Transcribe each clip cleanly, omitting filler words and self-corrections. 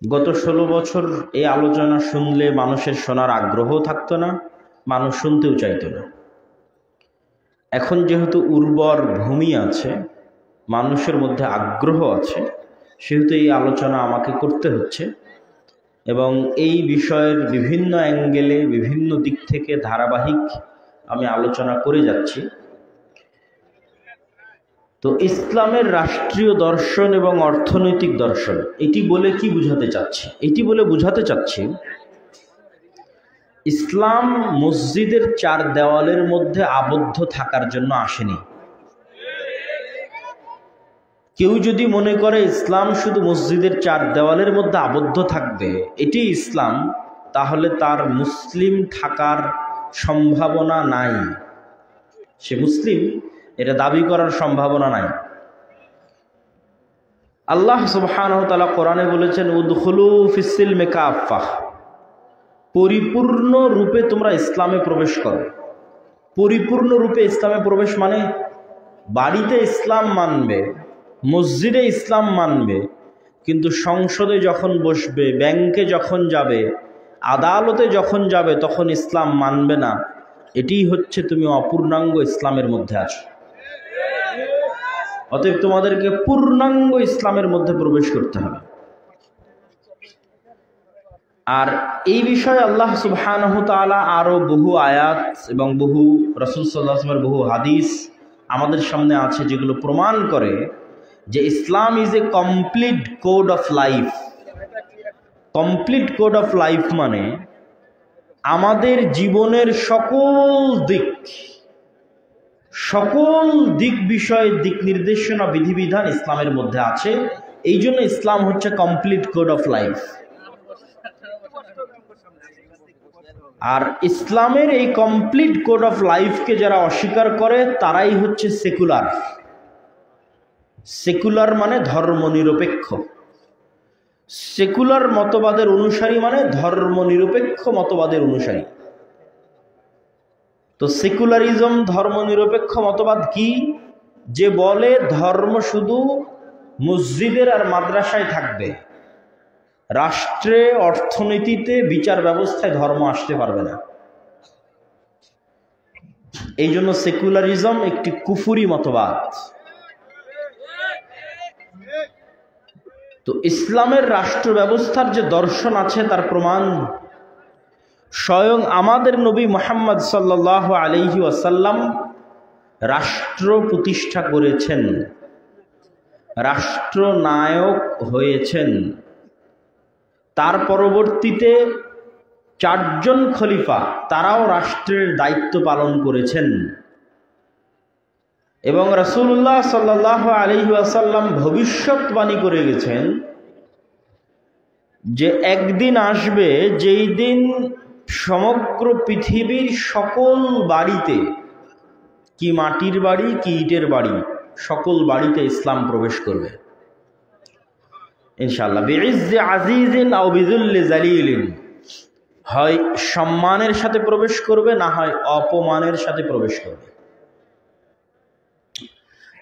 গত ১৬ বছর এই আলোচনা শুনলে মানুষের শোনার আগ্রহ থাকতো না, মানুষ শুনতেও চাইতো না। এখন যেহেতু উর্বর ভূমি আছে, মানুষের মধ্যে আগ্রহ আছে, সেহেতু এই আলোচনা আমাকে করতে হচ্ছে এবং এই বিষয়ের বিভিন্ন অ্যাঙ্গেলে বিভিন্ন দিক থেকে ধারাবাহিক আমি আলোচনা করে যাচ্ছি। তো ইসলামের রাষ্ট্রীয় দর্শন এবং অর্থনৈতিক দর্শন, এটি বলে কি বুঝাতে চাচ্ছি? এটি বলে বুঝাতে চাচ্ছি ইসলাম মসজিদের ৪ দেওয়ালের মধ্যে আবদ্ধ থাকার জন্য আসেনি। কেউ যদি মনে করে ইসলাম শুধু মসজিদের ৪ দেওয়ালের মধ্যে আবদ্ধ থাকবে, এটি ইসলাম, তাহলে তার মুসলিম থাকার সম্ভাবনা নাই। সে মুসলিম এটা দাবি করার সম্ভাবনা নাই। আল্লাহ সুবহানাহু ওয়া তাআলা কোরআনে বলেছেন, উদখুলু ফিস-সিলমি কাফাহ, পরিপূর্ণ রূপে তোমরা ইসলামে প্রবেশ করো। পরিপূর্ণ রূপে ইসলামে প্রবেশ মানে বাড়িতে ইসলাম মানবে, মসজিদে ইসলাম মানবে, কিন্তু সংসদে যখন বসবে, ব্যাংকে যখন যাবে, আদালতে যখন যাবে, তখন ইসলাম মানবে না। এটিই হচ্ছে তুমি অপূর্ণাঙ্গ ইসলামের মধ্যে আছো। অতএব তোমাদেরকে পূর্ণাঙ্গ ইসলামের মধ্যে প্রবেশ করতে হবে। আর এই বিষয়ে আল্লাহ সুবহানাহু ওয়া তাআলা আরো বহু আয়াত এবং বহু রাসূল সাল্লাল্লাহু আলাইহি ওয়াসাল্লামের বহু হাদিস আমাদের সামনে আছে, যেগুলো প্রমাণ করে যে Islam is a complete code of life. Complete code of life মানে আমাদের জীবনের সকল দিক বিষয়ে দিক নির্দেশনা বিধিবিধান ইসলামের মধ্যে আছে। এই জন্য ইসলাম হচ্ছে কমপ্লিট কোড অফ লাইফ। আর ইসলামের এই কমপ্লিট কোড অফ লাইফকে যারা অস্বীকার করে তারাই হচ্ছে সেকুলার। সেকুলার মানে ধর্মনিরপেক্ষ। সেকুলার মতবাদের অনুসারী মানে ধর্মনিরপেক্ষ মতবাদের অনুসারী। তো সেকুলারিজম, ধর্মনিরপেক্ষ মতবাদ কি? যে বলে ধর্ম শুধু মসজিদের আর মাদ্রাসায় থাকবে, রাষ্ট্রে, অর্থনীতিতে, বিচার ব্যবস্থায় ধর্ম আসতে পারবে না। এই জন্য সেকুলারিজম একটি কুফরি মতবাদ। তো ইসলামের রাষ্ট্র ব্যবস্থার যে দর্শন আছে তার প্রমাণ স্বয়ং আমাদের নবী মুহাম্মদ সাল্লাল্লাহু আলাইহি ওয়াসাল্লাম রাষ্ট্র প্রতিষ্ঠা করেছেন, রাষ্ট্রনায়ক হয়েছেন। তার পরবর্তীতে ৪ জন খলিফা, তারাও রাষ্ট্রের দায়িত্ব পালন করেছেন। এবং রাসূলুল্লাহ সাল্লাল্লাহু আলাইহি ওয়াসাল্লাম ভবিষ্যৎবাণী করে গেছেন যে একদিন আসবে যেই দিন সমগ্র পৃথিবীর সকল বাড়িতে, কি মাটির বাড়ি কি ইটের বাড়ি, সকল বাড়িতে ইসলাম প্রবেশ করবে ইনশাআল্লাহ। বিইজ্জি আজিজিন আও বিযুল্লি জালিলিন, হয় সম্মানের সাথে প্রবেশ করবে, না হয় অপমানের সাথে প্রবেশ করবে।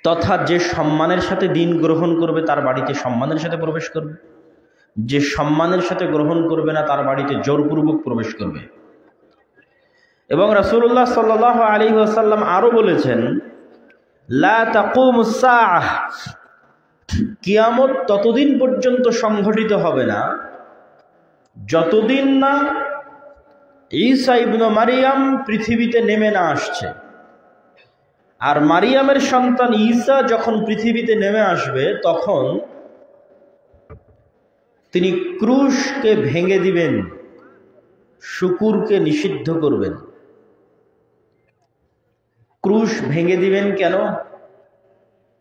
তথা যে সম্মানের সাথে দিন গ্রহণ করবে তার বাড়িতে সম্মানের সাথে প্রবেশ করবে, যে সম্মানের সাথে গ্রহণ করবে না তার বাড়িতে জোরপূর্বক প্রবেশ করবে। এবং রাসূলুল্লাহ সাল্লাল্লাহু আলাইহি ওয়াসাল্লাম আরো বলেছেন, লা তাকুমুস সাআহ, কিয়ামত ততদিন পর্যন্ত সংঘটিত হবে না যতদিন না ঈসা ইবনে মারিয়াম পৃথিবীতে নেমে না আসছে। আর মারিয়ামের সন্তান ঈসা যখন পৃথিবীতে নেমে আসবে, তখন তিনি ক্রুশকে ভেঙে দিবেন, শুকুরকে নিষিদ্ধ করবেন। ক্রুশ ভেঙে দিবেন কেন?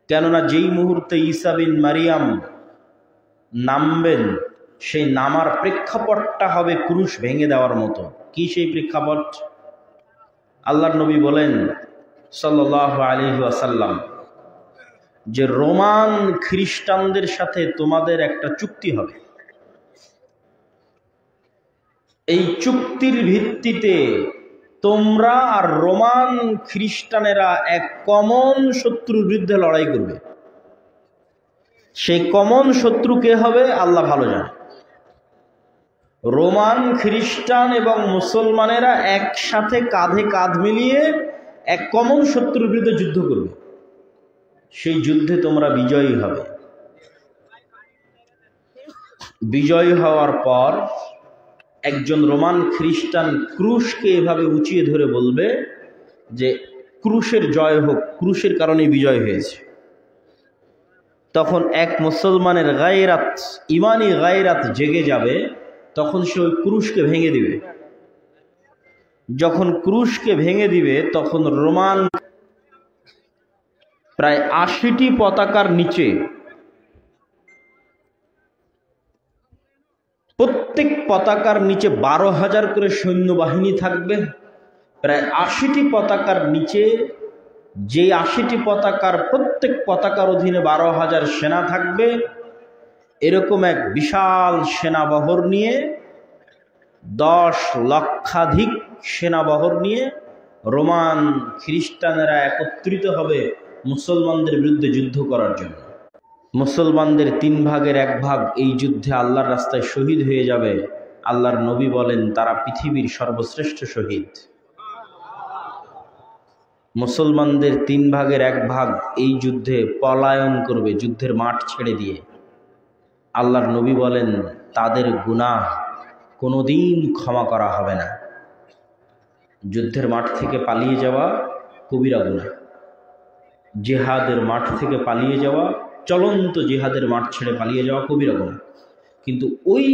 কেননা যেই মুহূর্তে ঈসা বিন মারিয়াম নামবেন, সেই নামার প্রেক্ষাপটটা হবে ক্রুশ ভেঙে দেওয়ার মতো। কি সেই প্রেক্ষাপট? আল্লাহর নবী বলেন সাল্লাল্লাহু আলাইহি ওয়াসাল্লাম যে রোমান খ্রিস্টানদের সাথে তোমাদের একটা চুক্তি হবে। এই চুক্তির ভিত্তিতে তোমরা আর রোমান খ্রিস্টানেরা এক কমন শত্রুর বিরুদ্ধে লড়াই করবে। সেই কমন শত্রু কে হবে আল্লাহ ভালো জানে। রোমান, খ্রিস্টান এবং মুসলমানেরা একসাথে কাঁধে কাঁধ মিলিয়ে এক কমন শত্রুর বিরুদ্ধে যুদ্ধ করবে। সেই যুদ্ধে তোমরা বিজয়ী হবে। বিজয়ী হওয়ার পর একজন রোমান খ্রিস্টান ক্রুশকে এভাবে উঁচিয়ে ধরে বলবে যে ক্রুশের জয় হোক, ক্রুশের কারণে বিজয় হয়েছে। তখন এক মুসলমানের গায়রাত, ইমানি গায়রাত জেগে যাবে, তখন সে ওই ক্রুশকে ভেঙে দিবে। যখন ক্রুশকে ভেঙে দিবে তখন রোমান প্রায় ৮০টি পতাকার নিচে, প্রত্যেক পতাকার নিচে ১২,০০০ করে সৈন্যবাহিনী থাকবে। প্রায় ৮০টি পতাকার নিচে, যে ৮০টি পতাকার প্রত্যেক পতাকার অধীনে ১২,০০০ সেনা থাকবে, এরকম এক বিশাল সেনাবহর নিয়ে, ১০ লক্ষাধিক সেনাবহর নিয়ে রোমান খ্রিস্টানেরা একত্রিত হবে মুসলমানদের বিরুদ্ধে যুদ্ধ করার জন্য। মুসলমানদের ৩ ভাগের ১ ভাগ এই যুদ্ধে আল্লাহর রাস্তায় শহীদ হয়ে যাবে। আল্লাহর নবী বলেন তারা পৃথিবীর সর্বশ্রেষ্ঠ শহীদ। মুসলমানদের ৩ ভাগের ১ ভাগ এই যুদ্ধে পলায়ন করবে, যুদ্ধের মাঠ ছেড়ে দিয়ে। আল্লাহর নবী বলেন তাদের গুনাহ কোনোদিন ক্ষমা করা হবে না। যুদ্ধের মাঠ থেকে পালিয়ে যাওয়া কবিরা গুনাহ, জিহাদের মাঠ থেকে পালিয়ে যাওয়া, চলন্ত জিহাদের মাঠ ছেড়ে পালিয়ে যাওয়া কবিরা গুনাহ। কিন্তু ওই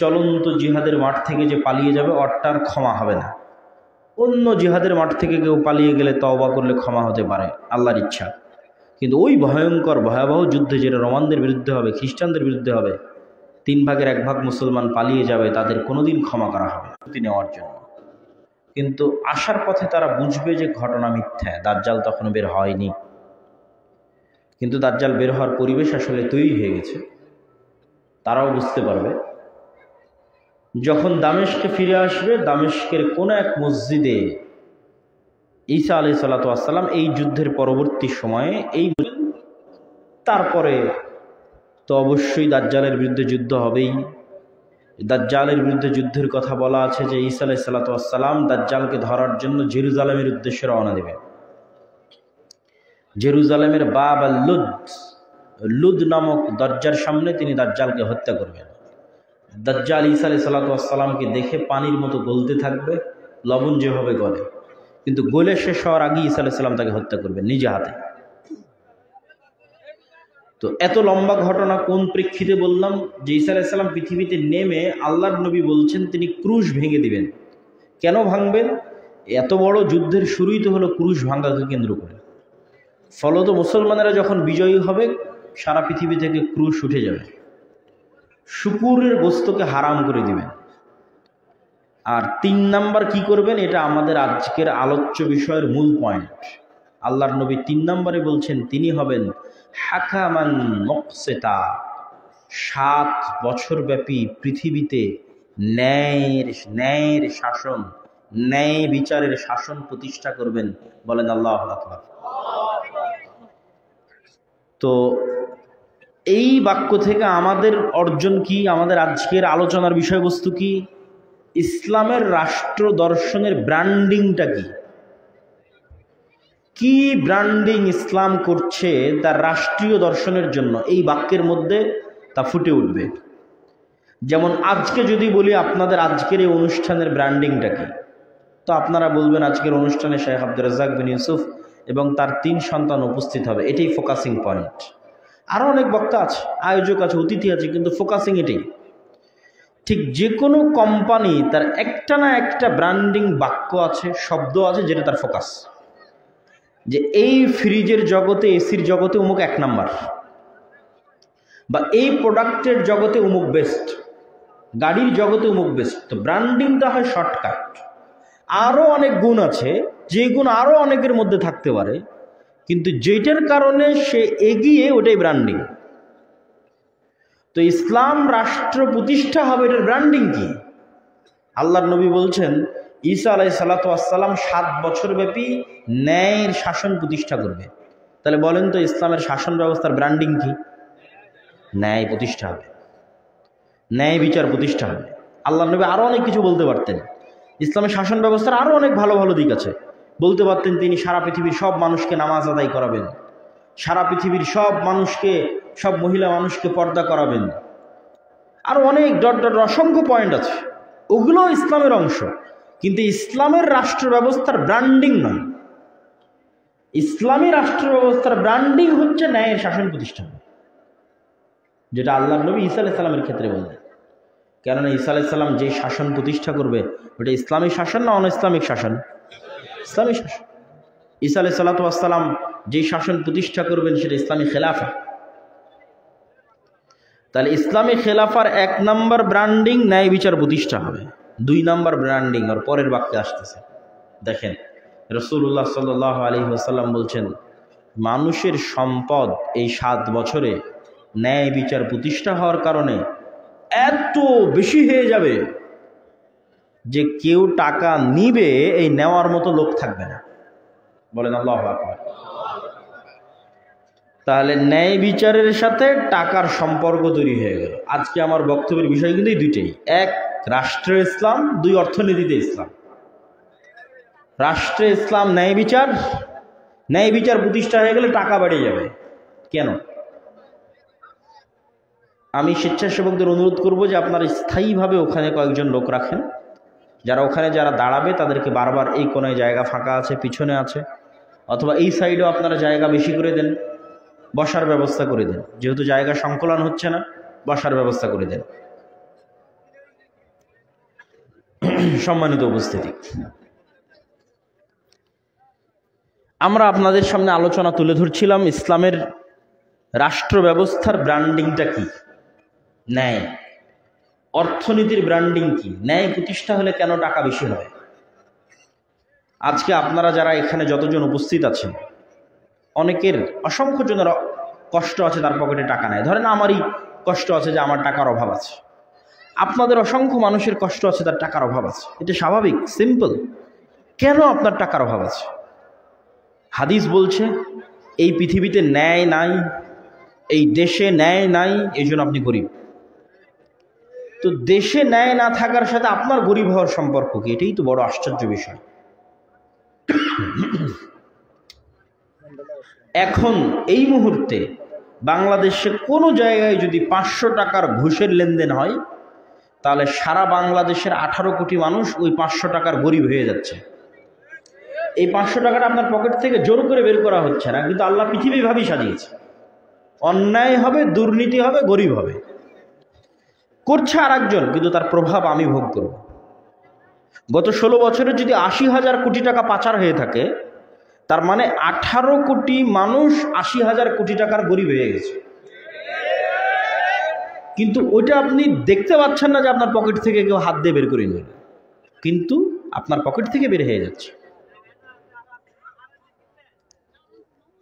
চলন্ত জিহাদের মাঠ থেকে যে পালিয়ে যাবে ওটার ক্ষমা হবে না। অন্য জিহাদের মাঠ থেকে কেউ পালিয়ে গেলে তওবা করলে ক্ষমা হতে পারে, আল্লাহর ইচ্ছা। কিন্তু ওই ভয়ঙ্কর ভয়াবহ যুদ্ধে যেটা রোমানদের বিরুদ্ধে হবে, খ্রিস্টানদের বিরুদ্ধে হবে, ৩ ভাগের ১ ভাগ মুসলমান পালিয়ে যাবে, তাদের কোনোদিন ক্ষমা করা হবে না নেওয়ার জন্য। কিন্তু আসার পথে তারা বুঝবে যে ঘটনা মিথ্যা, দাজ্জাল তখনও বের হয়নি। কিন্তু দাজ্জাল বের হওয়ার পরিবেশ আসলে তৈরি হয়ে গেছে, তারাও বুঝতে পারবে। যখন দামেস্কে ফিরে আসবে, দামেস্কের কোন এক মসজিদে ঈসা আলাইহিস সালাতু ওয়াস সালাম এই যুদ্ধের পরবর্তী সময়ে তারপরে তো অবশ্যই দাজ্জালের বিরুদ্ধে যুদ্ধ হবেই। দাজ্জালের বিরুদ্ধে যুদ্ধের কথা বলা আছে যে ঈসা আলাইহিস সালাতু ওয়াস সালাম দাজ্জালকে ধরার জন্য জেরুজালেমের উদ্দেশ্যে রওনা দেবেন। জেরুজালেমের বাব আল লুদ, লুদ নামক দরজার সামনে তিনি দাজ্জালকে হত্যা করবেন। দাজ্জাল ঈসা আলাইহিস সালাতু ওয়াস সালামকে দেখে পানির মতো গলতে থাকবে, লবণ যেভাবে গলে, কিন্তু গলে শেষ হওয়ার আগে ঈসা আলাইহিস সালাম তাকে হত্যা করবেন নিজে হাতে। তো এত লম্বা ঘটনা কোন প্রেক্ষিতে বললাম? যে ঈসা আলাইহিস সালাম পৃথিবীতে নেমে আল্লাহর নবী বলছেন তিনি ক্রুশ ভেঙে দিবেন। কেন ভাঙবেন? এত বড় যুদ্ধের শুরুই তো হলো ক্রুশ ভাঙাকে কেন্দ্র করে। ফলত মুসলমানেরা যখন বিজয়ী হবে, সারা পৃথিবী থেকে ক্রুশ উঠে যাবে, শুকুরের গোস্তকে হারাম করে দিবেন। আর ৩ নাম্বার কি করবেন, এটা আমাদের আজকের আলোচ্য বিষয়ের মূল পয়েন্ট। আল্লাহর নবী ৩ নম্বরে বলছেন তিনি হবেন হাকামান মুকসিতা। ৭ বছর ব্যাপী পৃথিবীতে ন্যায়ের শাসন, ন্যায় বিচারের শাসন প্রতিষ্ঠা করবেন। বলেন আল্লাহু আকবার। তো এই বাক্য থেকে আমাদের অর্জন কি, আমাদের আজকের আলোচনার বিষয়বস্তু কি? ইসলামের রাষ্ট্র দর্শনের ব্র্যান্ডিংটা কি? কি ব্র্যান্ডিং ইসলাম করছে তার রাষ্ট্রীয় দর্শনের জন্য, এই বাক্যের মধ্যে তা ফুটে উঠবে। যেমন আজকে যদি বলি আপনাদের আজকের এই অনুষ্ঠানের ব্র্যান্ডিংটা কি, তো আপনারা বলবেন আজকের অনুষ্ঠানে শেখ আব্দুর রাজ্জাক বিন ইউসুফ এবং তার ৩ সন্তান উপস্থিত হবে, এটাই ফোকাসিং পয়েন্ট। আরও অনেক বক্তা আছে, আয়োজক আছে, অতিথি আছে, কিন্তু ফোকাসিং এটাই। ঠিক যে কোনো কোম্পানি তার একটা না একটা ব্র্যান্ডিং বাক্য আছে, শব্দ আছে, যেটা তার ফোকাস। যে এই ফ্রিজের জগতে, এসির জগতে অমুক ১ নাম্বার, বা এই প্রোডাক্টের জগতে অমুক বেস্ট, গাড়ির জগতে অমুক বেস্ট। তো ব্র্যান্ডিংটা হয় শর্টকাট। আরও অনেক গুণ আছে, যে গুণ আরও অনেকের মধ্যে থাকতে পারে, কিন্তু যেটার কারণে সে এগিয়ে, ওটাই ব্র্যান্ডিং। তো ইসলাম রাষ্ট্র প্রতিষ্ঠা হবে, এটার ব্র্যান্ডিং কি? আল্লাহর নবী বলছেন ঈসা আলাইহিস সালাতু ওয়াস সালাম ৭ বছর ব্যাপী ন্যায়ের শাসন প্রতিষ্ঠা করবে। তাহলে বলেন তো ইসলামের শাসন ব্যবস্থার ব্র্যান্ডিং কি? ন্যায় প্রতিষ্ঠা হবে, ন্যায় বিচার প্রতিষ্ঠা হবে। আল্লাহ নবী আরও অনেক কিছু বলতে পারতেন, ইসলামের শাসন ব্যবস্থার আরও অনেক ভালো ভালো দিক আছে। বলতে পারতেন তিনি সারা পৃথিবীর সব মানুষকে নামাজ আদায় করাবেন, সারা পৃথিবীর সব মানুষকে, সব মহিলা মানুষকে পর্দা করাবেন, আরও অনেক ডট ডট অসংখ্য পয়েন্ট আছে, ওগুলো ইসলামের অংশ। কিন্তু ইসলামের রাষ্ট্র ব্যবস্থার ব্র্যান্ডিং নয়। ইসলামী রাষ্ট্র ব্যবস্থার ব্র্যান্ডিং হচ্ছে ন্যায়ের শাসন প্রতিষ্ঠান, যেটা আল্লাহ নবী ঈসা আলাইহিস সালামের ক্ষেত্রে বললেন। কেননা ঈসা আলাইহিস সালাম যে শাসন প্রতিষ্ঠা করবে ওটা ইসলামী শাসন না অন ইসলামিক শাসন? ইসলামী শাসন। ঈসা আলাইহিস সালাতু ওয়াস সালাম যে শাসন প্রতিষ্ঠা করবেন সেটা ইসলামী খেলাফা। তাহলে ইসলামী খেলাফার 1 নম্বর ব্র্যান্ডিং ন্যায় বিচার প্রতিষ্ঠা হবে। 2 নম্বর ব্র্যান্ডিং আর পরের বাক্যে আসতেছে, দেখেন রাসূলুল্লাহ সাল্লাল্লাহু আলাইহি ওয়াসাল্লাম বলছেন, মানুষের সম্পদ এই 7 বছরে ন্যায় বিচার প্রতিষ্ঠা হওয়ার কারণে এত বেশি হয়ে যাবে যে কেউ টাকা নিবে এই নেওয়ার মতো লোক থাকবে না। বলেন আল্লাহু আকবার। তাহলে ন্যায় বিচারের সাথে টাকার সম্পর্ক তৈরি হয়ে গেল। আজকে আমার বক্তব্যের বিষয় কিন্তু এই দুইটাই, 1 রাষ্ট্রে ইসলাম, 2 অর্থনীতিতে ইসলাম। রাষ্ট্রে ইসলাম, ন্যায় বিচার প্রতিষ্ঠা হয়ে গেলে টাকা বেড়ে যাবে। কেন? আমি স্বেচ্ছাসেবকদের অনুরোধ করব যে আপনারা স্থায়ীভাবে ওখানে কয়েকজন লোক রাখেন, যারা দাঁড়াবে তাদেরকে বারবার এই কোনায় জায়গা ফাঁকা আছে, পিছনে আছে, অথবা এই সাইডেও আপনারা জায়গা বেশি করে দেন, বসার ব্যবস্থা করে দেন। যেহেতু জায়গা সংকলন হচ্ছে না, বসার ব্যবস্থা করে দেন। সম্মানিত উপস্থিতি, আমরা আপনাদের সামনে আলোচনা তুলে ধরছিলাম ইসলামের রাষ্ট্র ব্যবস্থার ব্র্যান্ডিংটা কি, ন্যায়। অর্থনীতির ব্র্যান্ডিং কি, ন্যায় প্রতিষ্ঠা হলে কেন টাকা বেশি হয়। আজকে আপনারা যারা এখানে যতজন উপস্থিত আছেন, অনেকের, অসংখ্য জনের কষ্ট আছে, তার পকেটে টাকা নেই। ধরেন আমারই কষ্ট আছে যে আমার টাকার অভাব আছে, আপনাদের অসংখ্য মানুষের কষ্ট আছে, তার টাকার অভাব আছে। এটা স্বাভাবিক, সিম্পল। কেন আপনার টাকার অভাব আছে? হাদিস বলছে এই পৃথিবীতে ন্যায় নাই, এই দেশে ন্যায় নাই, এই জন্য আপনি গরিব। তো দেশে ন্যায় না থাকার সাথে আপনার গরিব হওয়ার সম্পর্ক কি? এটাই তো বড় আশ্চর্য বিষয়। এখন এই মুহূর্তে বাংলাদেশে কোনো জায়গায় যদি 500 টাকার ঘুষের লেনদেন হয়, তাহলে সারা বাংলাদেশের 18 কোটি মানুষ ওই 500 টাকার গরিব হয়ে যাচ্ছে। এই 500 টাকাটা আপনার পকেট থেকে জোর করে বের করা হচ্ছে না, কিন্তু আল্লাহ পৃথিবীভাবেই সাজিয়েছে। অন্যায় হবে, দুর্নীতি হবে, গরিব হবে, করছে আর একজন, কিন্তু তার প্রভাব আমি ভোগ করব। গত 16 বছরে যদি 80,000 কোটি টাকা পাচার হয়ে থাকে, তার মানে 18 কোটি মানুষ 80,000 কোটি টাকার গরিব হয়ে গেছে। কিন্তু ওইটা আপনি দেখতে পাচ্ছেন না যে আপনার পকেট থেকে কেউ হাত দিয়ে বের করে নিল, কিন্তু আপনার পকেট থেকে বের হয়ে যাচ্ছে।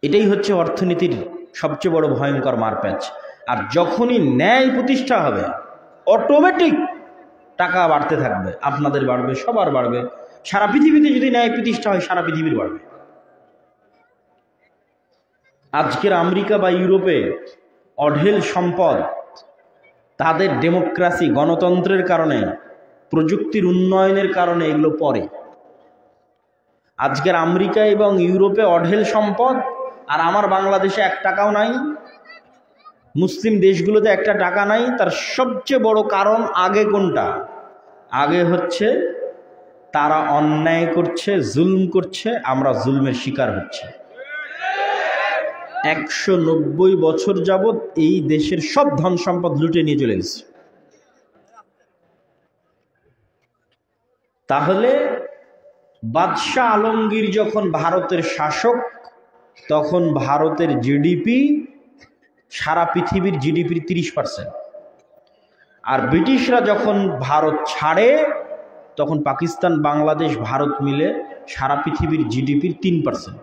এটাই হচ্ছে অর্থনীতির সবচেয়ে বড় ভয়ঙ্কর মারপ্যাচ। আর যখনই ন্যায় প্রতিষ্ঠা হবে, অটোমেটিক টাকা বাড়তে থাকবে, আপনাদের বাড়বে, সবার বাড়বে। সারা পৃথিবীতে যদি ন্যায় প্রতিষ্ঠা হয়, সারা পৃথিবীর বাড়বে। আজকের আমেরিকা বা ইউরোপে অঢেল সম্পদ, তাদের ডেমোক্রেসি, গণতন্ত্রের কারণে, প্রযুক্তির উন্নয়নের কারণে এগুলো পরে। আজকের আমেরিকা এবং ইউরোপে অঢেল সম্পদ, আর আমার বাংলাদেশে 1 টাকাও নাই, মুসলিম দেশগুলোতে 1 টাকা নাই। তার সবচেয়ে বড় কারণ আগে কোনটা? আগে হচ্ছে তারা অন্যায় করছে, জুলম করছে, আমরা জুলমের শিকার হচ্ছে। 190 বছর যাবৎ এই দেশের সব ধন সম্পদ লুটে নিয়ে চলে গেছে। তাহলে বাদশাহ আলমগীর যখন ভারতের শাসক, তখন ভারতের জিডিপি সারা পৃথিবীর জিডিপির 30%। আর ব্রিটিশরা যখন ভারত ছাড়ে, তখন পাকিস্তান, বাংলাদেশ, ভারত মিলে সারা পৃথিবীর জিডিপির 3%,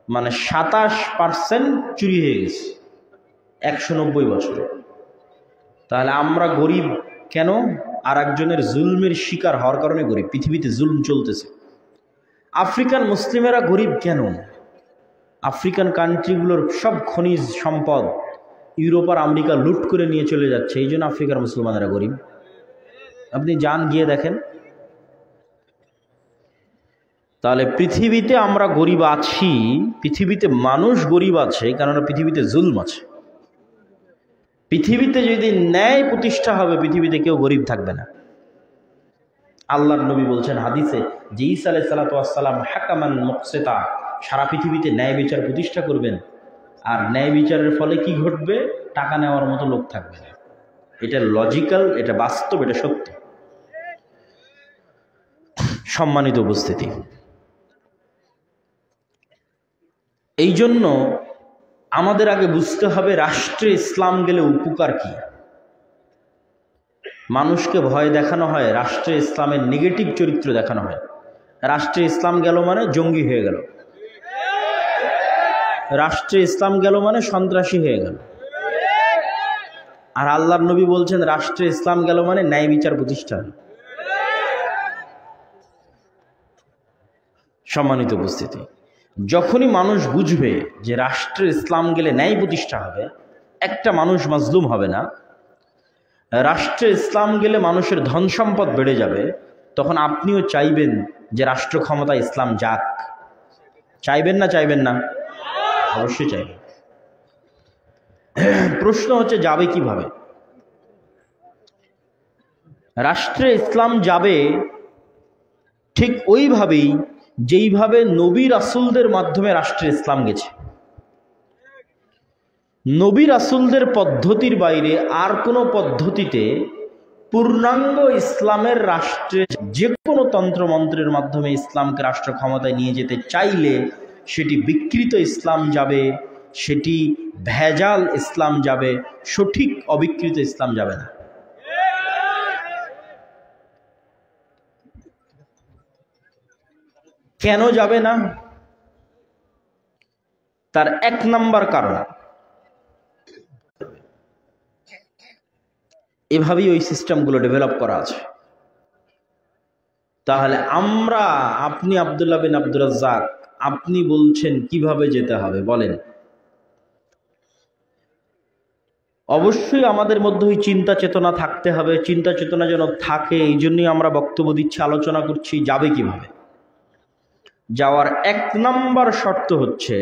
মানে 27% চুরি হয়ে গেছে 190 বছরে। তাহলে আমরা গরিব কেন? আর একজনের জুলমের শিকার হওয়ার কারণে গরিব। পৃথিবীতে জুলম চলতেছে। আফ্রিকান মুসলিমেরা গরিব কেন? আফ্রিকান কান্ট্রিগুলোর সব খনিজ সম্পদ ইউরোপ আর আমেরিকা লুট করে নিয়ে চলে যাচ্ছে, এই জন্য আফ্রিকার মুসলমানেরা গরিব। আপনি যান, গিয়ে দেখেন। তাহলে পৃথিবীতে আমরা গরিব আছি, পৃথিবীতে মানুষ গরিব আছে, কারণ পৃথিবীতে জুলম আছে। পৃথিবীতে যদি ন্যায় প্রতিষ্ঠা হবে, পৃথিবীতে কেউ গরিব থাকবে না। আল্লাহর নবী বলছেন হাদিসে যে ঈসা আলাইহিস সালাতু ওয়াস সালাম হাকামান মুকসিতা, সারা পৃথিবীতে ন্যায় বিচার প্রতিষ্ঠা করবেন। আর ন্যায় বিচারের ফলে কি ঘটবে? টাকা নেওয়ার মতো লোক থাকবে না। এটা লজিক্যাল, এটা বাস্তব, এটা সত্য। সম্মানিত উপস্থিতি, এই জন্য আমাদের আগে বুঝতে হবে রাষ্ট্রে ইসলাম গেলে উপকার কি। মানুষকে ভয় দেখানো হয়, রাষ্ট্রে ইসলামের নেগেটিভ চরিত্র দেখানো হয়। রাষ্ট্রে ইসলাম গেল মানে জঙ্গি হয়ে গেল, রাষ্ট্রে ইসলাম গেল মানে সন্ত্রাসী হয়ে গেল। আর আল্লাহর নবী বলছেন রাষ্ট্রে ইসলাম গেল মানে ন্যায় বিচার প্রতিষ্ঠা। সম্মানিত উপস্থিতি, যখনই মানুষ বুঝবে যে রাষ্ট্রে ইসলাম গেলে ন্যায় প্রতিষ্ঠা হবে, একটা মানুষ মাজলুম হবে না, রাষ্ট্রে ইসলাম গেলে মানুষের ধন সম্পদ বেড়ে যাবে, তখন আপনিও চাইবেন যে রাষ্ট্র ক্ষমতা ইসলাম যাক। চাইবেন না? চাইবেন না? অবশ্যই চাইবেন। প্রশ্ন হচ্ছে যাবে কিভাবে? রাষ্ট্রে ইসলাম যাবে ঠিক ওইভাবেই যেইভাবে নবী রাসূলদের মাধ্যমে রাষ্ট্রে ইসলাম গেছে। নবী রাসূলদের পদ্ধতির বাইরে আর কোনো পদ্ধতিতে পূর্ণাঙ্গ ইসলামের রাষ্ট্রে যে কোনো তন্ত্রমন্ত্রের মাধ্যমে ইসলামকে রাষ্ট্র ক্ষমতায় নিয়ে যেতে চাইলে সেটি বিকৃত ইসলাম যাবে, সেটি ভেজাল ইসলাম যাবে, সঠিক অবিকৃত ইসলাম যাবে না। কেন যাবে না? তার এক নাম্বার কারণ, এভাবেই ওই সিস্টেমগুলো ডেভেলপ করা আছে। তাহলে আপনি আব্দুল্লাহ বিন আব্দুর রাজ্জাক, আপনি বলছেন কিভাবে যেতে হবে বলেন। অবশ্যই আমাদের মধ্যে ওই চিন্তা চেতনা থাকতে হবে। চিন্তা চেতনা যেন থাকে, এই জন্যই আমরা বক্তব্য দিচ্ছি, আলোচনা করছি যাবে কিভাবে। যাওয়ার এক নাম্বার শর্ত হচ্ছে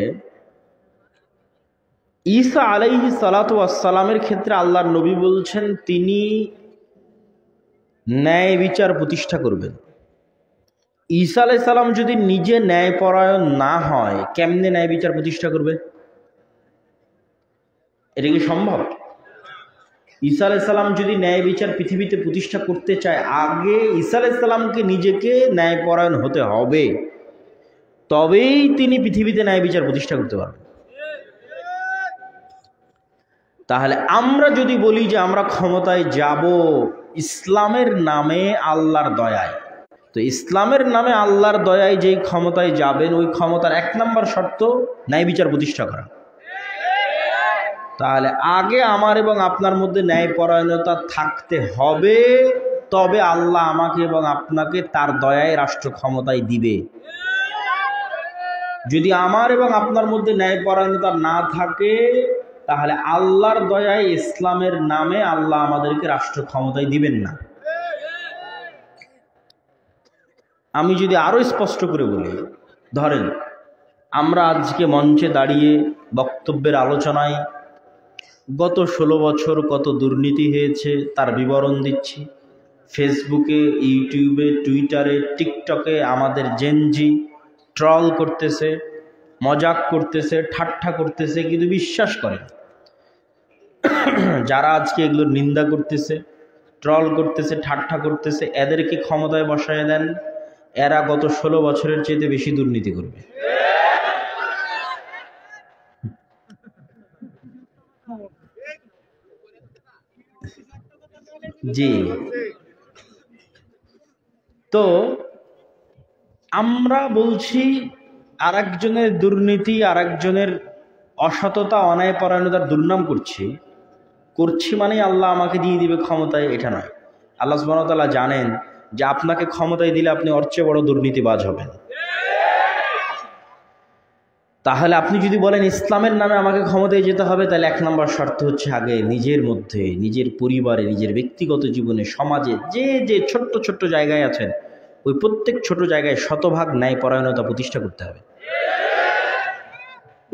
ঈসা আলাইহিস সালাতু ওয়াস সালামের ক্ষেত্রে আল্লাহর নবী বলছেন তিনি ন্যায় বিচার প্রতিষ্ঠা করবেন। ঈসা আলাইহিস সালাম যদি নিজে ন্যায়পরায়ণ না হয়, কেমনে ন্যায় বিচার প্রতিষ্ঠা করবে? এটা কি সম্ভব? ঈসা আলাইহিস সালাম যদি ন্যায় বিচার পৃথিবীতে প্রতিষ্ঠা করতে চায়, আগে ঈসা আলাইহিস সালামকে নিজেকে ন্যায়পরায়ণ হতে হবে, তবেই তিনি পৃথিবীতে ন্যায় বিচার প্রতিষ্ঠা করতে পারবেন। তাহলে আমরা যদি বলি যে আমরা ক্ষমতায় যাব ইসলামের নামে আল্লাহর দয়ায়, তো ইসলামের নামে আল্লাহর দয়ায় যেই ক্ষমতায় যাবেন, ওই ক্ষমতার এক নাম্বার শর্ত ন্যায় বিচার প্রতিষ্ঠা করা। তাহলে আগে আমার এবং আপনার মধ্যে ন্যায়পরায়ণতা থাকতে হবে, তবে আল্লাহ আমাকে এবং আপনাকে তার দয়ায় রাষ্ট্র ক্ষমতায় দিবে। যদি আমার এবং আপনার মধ্যে ন্যায়পরায়ণতা না থাকে, তাহলে আল্লাহর দয়ায় ইসলামের নামে আল্লাহ আমাদেরকে রাষ্ট্র ক্ষমতায় দিবেন না। আমি যদি আরো স্পষ্ট করে বলি, ধরেন আমরা আজকে মঞ্চে দাঁড়িয়ে বক্তব্যের আলোচনায় গত 16 বছর কত দুর্নীতি হয়েছে তার বিবরণ দিচ্ছি। ফেসবুকে, ইউটিউবে, টুইটারে, টিকটকে আমাদের জেনজি ট্রল করতেছে, মজাক করতেছে, ঠাট্টা করতেছে, কিন্তু বিশ্বাস করেন যারা আজকে এগুলোর নিন্দা করতেছে, ট্রল করতেছে, ঠাট্টা করতেছে, এদেরকে ক্ষমতায় বসায় দেন, এরা গত 16 বছরের চেয়ে বেশি দুর্নীতি করবে। জি, তো আমরা বলছি আরেকজনের দুর্নীতি, আরেকজনের অসততা, অন্যায়পরায়ণতার দুর্নাম করছি মানে আল্লাহ আমাকে দিয়ে দিবে ক্ষমতায়, এটা নয়। আল্লাহ সুবহানাহু ওয়া তাআলা জানেন যে আপনাকে ক্ষমতায় দিলে আপনি ওর চেয়ে বড় দুর্নীতিবাজ হবেন। তাহলে আপনি যদি বলেন ইসলামের নামে আমাকে ক্ষমতায় যেতে হবে, তাহলে 1 নম্বর শর্ত হচ্ছে আগে নিজের মধ্যে, নিজের পরিবারে, নিজের ব্যক্তিগত জীবনে, সমাজে যে যে ছোট্ট ছোট্ট জায়গায় আছেন, ওই প্রত্যেক ছোট জায়গায় শতভাগ ন্যায়পরায়ণতা প্রতিষ্ঠা করতে হবে।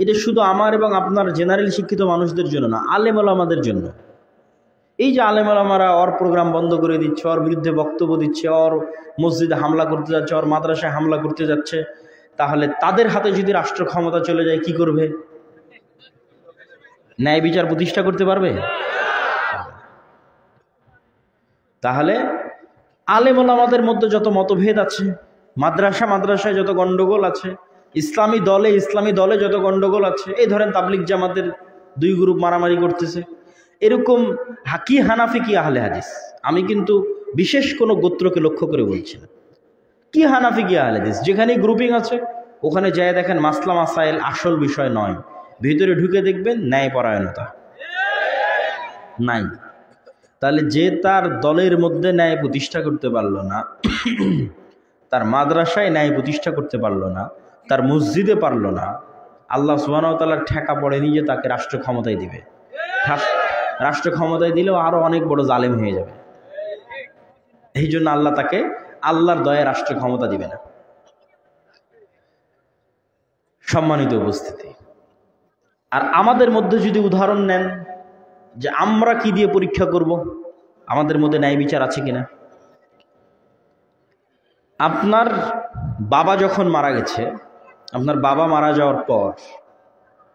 এটা শুধু আমার এবং আপনার জেনারেল শিক্ষিত মানুষদের জন্য না, আলেম ওলামাদের জন্য। এই যে আলেম ওলামারা ওর প্রোগ্রাম বন্ধ করে দিচ্ছে, ওর বিরুদ্ধে বক্তব্য দিচ্ছে, ওর মসজিদে হামলা করতে যাচ্ছে, ওর মাদ্রাসায় হামলা করতে যাচ্ছে, তাহলে তাদের হাতে যদি রাষ্ট্র ক্ষমতা চলে যায় কি করবে? ন্যায় বিচার প্রতিষ্ঠা করতে পারবে? তাহলে আলেম ওলামাদের মধ্যে যত মতভেদ আছে, মাদ্রাসায় যত গন্ডগোল আছে, ইসলামী দলে যত গন্ডগোল আছে, এই ধরেন তাবলিগ জামাতের 2 গ্রুপ মারামারি করতেছে, এরকম কি হানাফি কি আহলে হাদিস, আমি কিন্তু বিশেষ কোনো গোত্রকে লক্ষ্য করে বলছি না, কি হানাফি কি আহলে হাদিস, যেখানে গ্রুপিং আছে ওখানে যায় দেখেন মাসলা মাসাইল আসল বিষয় নয়, ভিতরে ঢুকে দেখবেন ন্যায়পরায়ণতা নাই। তাহলে যে তার দলের মধ্যে ন্যায় প্রতিষ্ঠা করতে পারলো না, তার মাদ্রাসায় ন্যায় প্রতিষ্ঠা করতে পারলো না, তার মসজিদে পারলো না, আল্লাহ সুবহানাহু ওয়া তাআলার ঠেকা পড়েনি যে তাকে রাষ্ট্র ক্ষমতায় দিবে। রাষ্ট্র ক্ষমতায় দিলেও আরো অনেক বড় জালেম হয়ে যাবে। এই জন্য আল্লাহ তাকে আল্লাহর দয়ায় রাষ্ট্র ক্ষমতা দিবে না। সম্মানিত উপস্থিতি, আর আমাদের মধ্যে যদি উদাহরণ নেন যে আমরা কি দিয়ে পরীক্ষা করব আমাদের মধ্যে ন্যায় বিচার আছে কিনা। আপনার বাবা যখন মারা গেছে, আপনার বাবা মারা যাওয়ার পর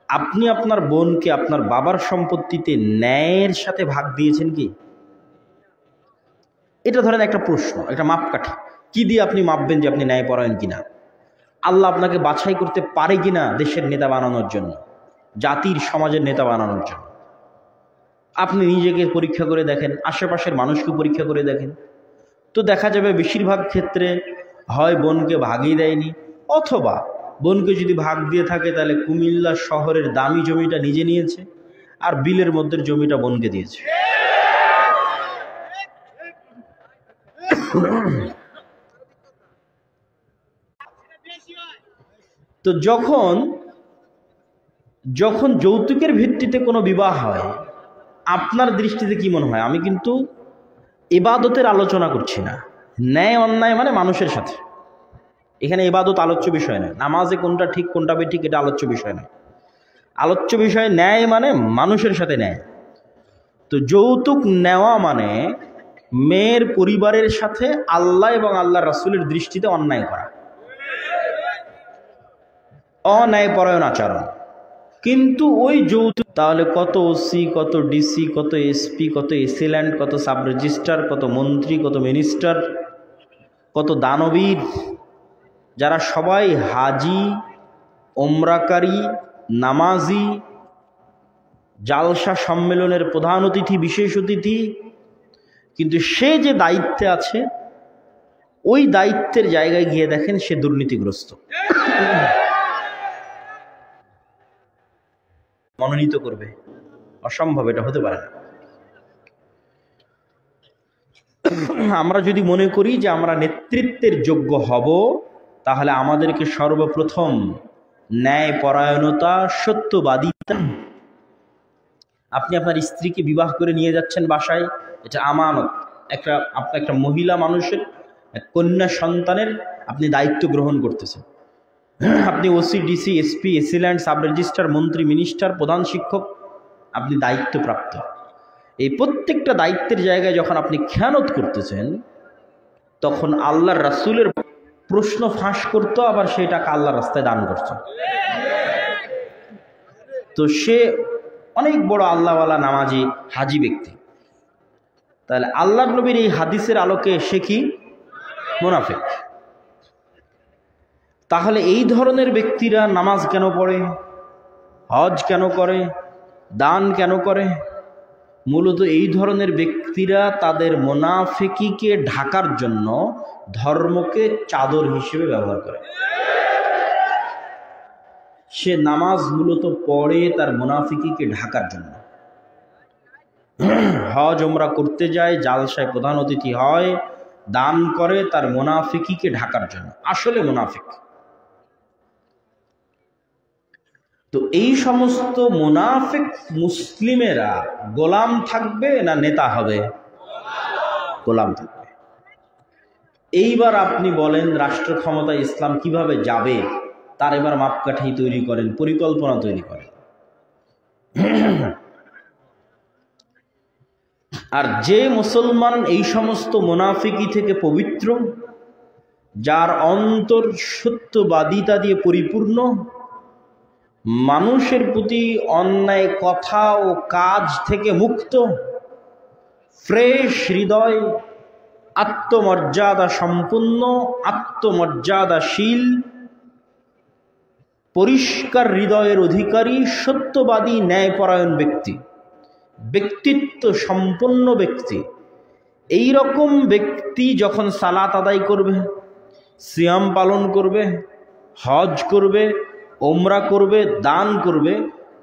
আপনি আপনার বোনকে আপনার বাবার সম্পত্তিতে ন্যায়ের সাথে ভাগ দিয়েছেন কি? এটা ধরেন একটা প্রশ্ন, একটা মাপকাঠি, কি দিয়ে আপনি মাপবেন যে আপনি ন্যায়পরায়ণ কিনা? আল্লাহ আপনাকে বাছাই করতে পারে কিনা দেশের নেতা বানানোর জন্য, জাতির সমাজের নেতা বানানোর জন্য? আপনি নিজেকে পরীক্ষা করে দেখেন, আশেপাশের মানুষকে পরীক্ষা করে দেখেন, তো দেখা যাবে বেশিরভাগ ক্ষেত্রে হয় বোনকে ভাগই দেয়নি, অথবা বোনকে যদি ভাগ দিয়ে থাকে তাহলে কুমিল্লা শহরের দামি জমিটা নিজে নিয়েছে আর বিলের মধ্যে জমিটা বোনকে দিয়েছে। তো যখন যৌতুকের ভিত্তিতে কোনো বিবাহ হয়, আপনার দৃষ্টিতে কি মনে হয়? আমি কিন্তু ইবাদতের আলোচনা করছি না, ন্যায় অন্যায় মানে মানুষের সাথে, এখানে ইবাদত আলোচ্য বিষয় নয়, নামাজে কোনটা ঠিক কোনটা বেঠিক এটা আলোচ্য বিষয় নয়, আলোচ্য বিষয় ন্যায় মানে মানুষের সাথে ন্যায়। তো যৌতুক নেওয়া মানে মেয়ের পরিবারের সাথে আল্লাহ এবং আল্লাহ রাসূলের দৃষ্টিতে অন্যায় করা, অন্যায়পরায়ণ আচরণ। কিন্তু ওই যৌতুক, তাহলে কত ওসি, কত ডিসি, কত এসপি, কত এসিল্যান্ড, কত সাব রেজিস্ট্রার, কত মন্ত্রী, কত মিনিস্টার, কত দানবীর, যারা সবাই হাজি, ওমরাকারী, নামাজি, জালসা সম্মেলনের প্রধান অতিথি, বিশেষ অতিথি, কিন্তু সে যে দায়িত্বে আছে ওই দায়িত্বের জায়গায় গিয়ে দেখেন সে দুর্নীতিগ্রস্ত, মনোনীত করবে, অসম্ভব, এটা হতে পারে না। আমরা যদি মনে করি যে আমরা নেতৃত্বের যোগ্য হব, তাহলে আমাদেরকে সর্বপ্রথম ন্যায়পরায়ণতা, সত্যবাদিতা। আপনি আপনার স্ত্রীকে বিবাহ করে নিয়ে যাচ্ছেন বাসায়, এটা আমানত, আপনার একটা মহিলা মানুষের, কন্যা সন্তানের আপনি দায়িত্ব গ্রহণ করতেছেন। আপনি OC, DC, SP, AC land, sub registrar, মন্ত্রী, মিনিস্টার, প্রধান শিক্ষক, আপনি দায়িত্বপ্রাপ্ত। এই প্রত্যেকটা দায়িত্বের জায়গায় যখন আপনি খেয়ানত করতেছেন, তখন আল্লাহর রাসূলের প্রশ্ন ফাঁস করতো, আবার সেই টাকা আল্লাহর রাস্তায় দান করতো। তো সে অনেক বড় আল্লাহওয়ালা নামাজি হাজি ব্যক্তি। তাহলে আল্লাহর নবীর এই হাদিসের আলোকে সে কি? মুনাফিক। তাহলে এই ধরনের ব্যক্তিরা নামাজ কেন পড়ে, হজ কেন করে, দান কেন করে? মূলত এই ধরনের ব্যক্তিরা তাদের মুনাফিকিকে ঢাকার জন্য ধর্মকে চাদর হিসেবে ব্যবহার করে। সে নামাজ মূলত পড়ে তার মুনাফিকিকে ঢাকার জন্য, হজ ওমরা করতে যায়, জালসায় প্রধান অতিথি হয়, দান করে তার মুনাফিকিকে ঢাকার জন্য, আসলে মুনাফিক। তো এই সমস্ত মুনাফিক মুসলিমেরা গোলাম থাকবে না নেতা হবে? গোলাম থাকবে। এইবার আপনি বলেন রাষ্ট্র ক্ষমতা ইসলাম কিভাবে যাবে, তার এবার মাপকাঠি তৈরি করেন, পরিকল্পনা তৈরি করেন। আর যে মুসলমান এই সমস্ত মুনাফিকি থেকে পবিত্র, যার অন্তর সত্যবাদিতা দিয়ে পরিপূর্ণ, মানুষের প্রতি অন্যায় কথা ও কাজ থেকে মুক্ত, ফ্রেশ হৃদয়, আত্মমর্যাদা সম্পূর্ণ, আত্মমর্যাদাশীল, পরিষ্কার হৃদয়ের অধিকারী, সত্যবাদী, ন্যায়পরায়ণ ব্যক্তি, ব্যক্তিত্ব সম্পন্ন ব্যক্তি, এই রকম ব্যক্তি যখন সালাত আদায় করবে, সিয়াম পালন করবে, হজ করবে, ওমরা করবে, দান করবে,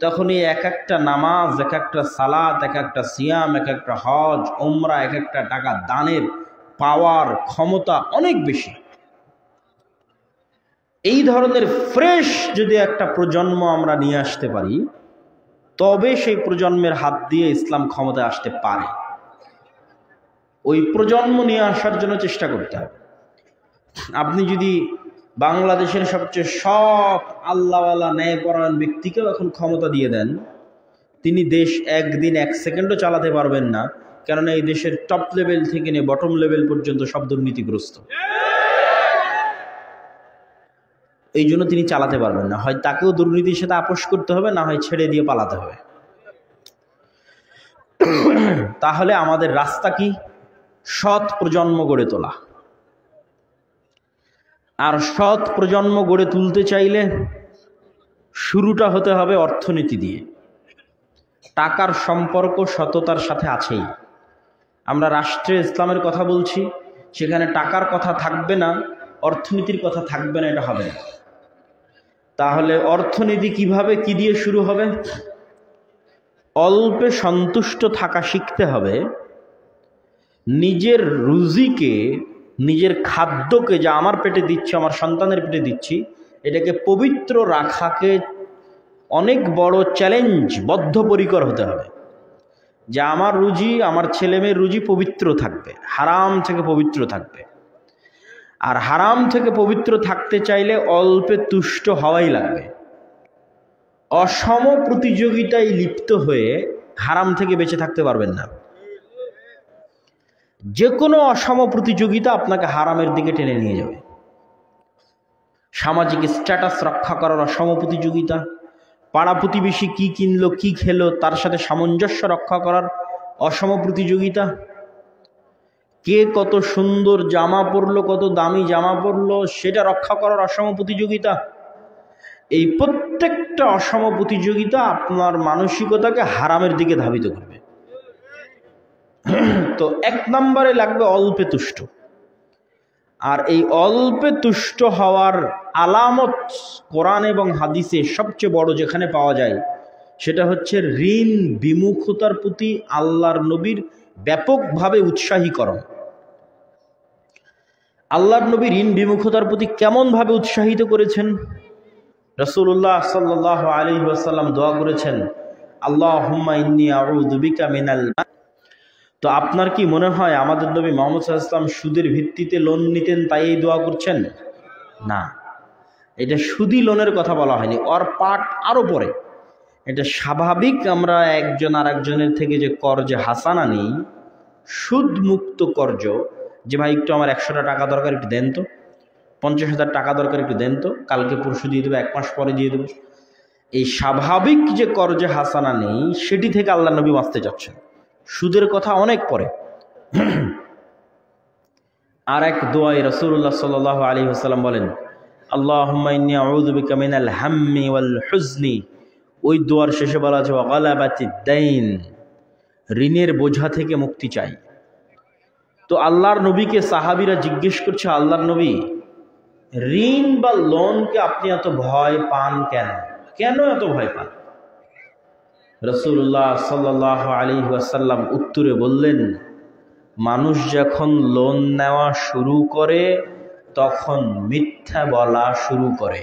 তখন এই এক একটা নামাজ, এক একটা সালাত, এক একটা সিয়াম, এক একটা হজ, ওমরা, এক একটা টাকা দানের পাওয়ার ক্ষমতা অনেক বেশি। এই ধরনের ফ্রেশ যদি একটা প্রজন্ম আমরা নিয়ে আসতে পারি, তবে সেই প্রজন্মের হাত দিয়ে ইসলাম ক্ষমতায় আসতে পারে। ওই প্রজন্ম নিয়ে আসার জন্য চেষ্টা করতে হবে। আপনি যদি বাংলাদেশের সবচেয়ে সৎ আল্লাহওয়ালা ন্যায়পরায়ণ ব্যক্তিকেও এখন ক্ষমতা দিয়ে দেন, তিনি দেশ একদিন এক সেকেন্ডও চালাতে পারবেন না, কেননা এই দেশের টপ লেভেল থেকে নিয়ে বটম লেভেল পর্যন্ত সব দুর্নীতিগ্রস্ত। এই জন্য তিনি চালাতে পারবেন না। হয় তাকেও দুর্নীতির সাথে আপোষ করতে হবে, না হয় ছেড়ে দিয়ে পালাতে হবে। তাহলে আমাদের রাস্তা কি? সৎ প্রজন্ম গড়ে তোলা। আর সৎ প্রজন্ম গড়ে তুলতে চাইলে শুরুটা হতে হবে অর্থনীতি দিয়ে। টাকার সম্পর্ক সততার সাথে আছেই। আমরা রাষ্ট্রে ইসলামের কথা বলছি, সেখানে টাকার কথা থাকবে না, অর্থনীতির কথা থাকবে না, এটা হবে না। তাহলে অর্থনীতি কিভাবে, কি দিয়ে শুরু হবে? অল্পে সন্তুষ্ট থাকা শিখতে হবে। নিজের রুজিকে, নিজের খাদ্যকে, যা আমার পেটে দিচ্ছি, আমার সন্তানের পেটে দিচ্ছি, এটাকে পবিত্র রাখাকে অনেক বড় চ্যালেঞ্জ, বদ্ধপরিকর হতে হবে। যে আমার রুজি, আমার ছেলেমেয়ের রুজি পবিত্র থাকবে, হারাম থেকে পবিত্র থাকবে। আর হারাম থেকে পবিত্র থাকতে চাইলে অল্পে তুষ্ট হওয়াই লাগবে। অসম প্রতিযোগিতায় লিপ্ত হয়ে হারাম থেকে বেঁচে থাকতে পারবেন না। যে কোনো অসম প্রতিযোগিতা আপনাকে হারামের দিকে টেনে নিয়ে যাবে। সামাজিক স্ট্যাটাস রক্ষা করার অসম প্রতিযোগিতা, পাড়া প্রতিবেশী কি কিনলো, কি খেলো, তার সাথে সামঞ্জস্য রক্ষা করার অসম প্রতিযোগিতা, কে কত সুন্দর জামা পরলো, কত দামি জামা পরলো, সেটা রক্ষা করার অসম প্রতিযোগিতা। এই প্রত্যেকটা অসম প্রতিযোগিতা আপনার মানসিকতাকে হারামের দিকে ধাবিত করবে। তো এক নম্বরে লাগবে অল্পে তুষ্ট। আর এই অল্পে তুষ্ট হওয়ার আলামত কোরআন এবং হাদিসে সবচেয়ে বড় যেখানে পাওয়া যায়, সেটা হচ্ছে ঋণ বিমুখতার প্রতি আল্লাহর নবীর ব্যাপকভাবে উৎসাহীকরণ। আল্লাহর নবী ঋণ বিমুখতার প্রতি কেমনভাবে উৎসাহিত করেছেন? রাসূলুল্লাহ সাল্লাল্লাহু আলাইহি ওয়াসাল্লাম দোয়া করেছেন, আল্লাহুম্মা ইন্নী আউযু বিকা মিনাল। তো আপনার কি মনে হয় আমাদের নবী মুহাম্মদ সাল্লাল্লাহু আলাইহি ওয়াসাল্লাম সুদের ভিত্তিতে লোন নিতেন তাই এই দোয়া করছেন? না, এটা সুদি লোনের কথা বলা হয়নি, ওর পাঠ আরো পরে। এটা স্বাভাবিক আমরা একজন আর একজনের থেকে যে কর্জে হাসানা নিই, সুদ মুক্ত কর্জ, যে ভাই একটু আমার 100টা টাকা দরকার, একটু দেন তো, 50,000 টাকা দরকার, একটু দেন তো, কালকে পরশু দিয়ে দেবো, 1 মাস পরে দিয়ে দেবো। এই স্বাভাবিক যে কর্জে হাসানা নেই, সেটি থেকে আল্লাহ নবী বাঁচতে চাচ্ছেন। সুদের কথা অনেক পরে। আর এক দোয়ায় রাসূলুল্লাহ সাল্লাল্লাহু আলাইহি ওয়াসাল্লাম বলেন, আল্লাহুম্মা ইন্নী আউযু বিকা মিনাল হাম্মি ওয়াল হুজনি। ওই দোয়ার শেষে বলা আছে ওয়া গালাবাতিদ দাইন, ঋণের বোঝা থেকে মুক্তি চাই। তো আল্লাহর নবীকে সাহাবীরা জিজ্ঞেস করছে, আল্লাহর নবী, ঋণ বা লোনকে আপনি এত ভয় পান কেন? কেন এত ভয় পান? রাসূলুল্লাহ সাল্লাল্লাহু আলাইহি ওয়াসাল্লাম উত্তরে বললেন, মানুষ যখন লোন নেওয়া শুরু করে তখন মিথ্যা বলা শুরু করে।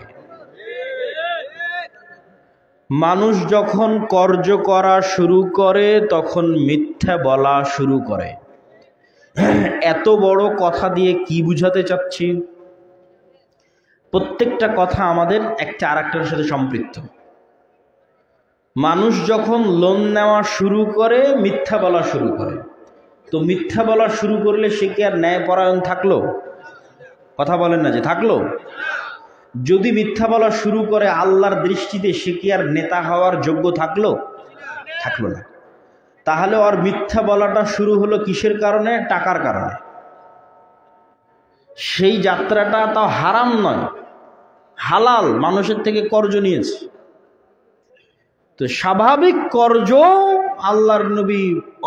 মানুষ যখন কর্য করা শুরু করে তখন মিথ্যা বলা শুরু করে। এত বড় কথা দিয়ে কি বুঝাতে চাচ্ছি? প্রত্যেকটা কথা আমাদের একটা আরেকটার সাথে সম্পৃক্ত। মানুষ যখন লোন নেওয়া শুরু করে মিথ্যা বলা শুরু করে, তো মিথ্যা বলা শুরু করলে সে কি আর ন্যায়পরায়ণ থাকলো? কথা বলেন না যে থাকলো? যদি মিথ্যা বলা শুরু করে আল্লাহর দৃষ্টিতে সে কি আর নেতা হওয়ার যোগ্য থাকলো? থাকলো না। তাহলে ওর মিথ্যা বলাটা শুরু হলো কিসের কারণে? টাকার কারণে। সেই যাত্রাটা তাও হারাম নয়, হালাল, মানুষের থেকে কর্জ নিয়েছে। তো স্বাভাবিক কর্জ আল্লাহর নবী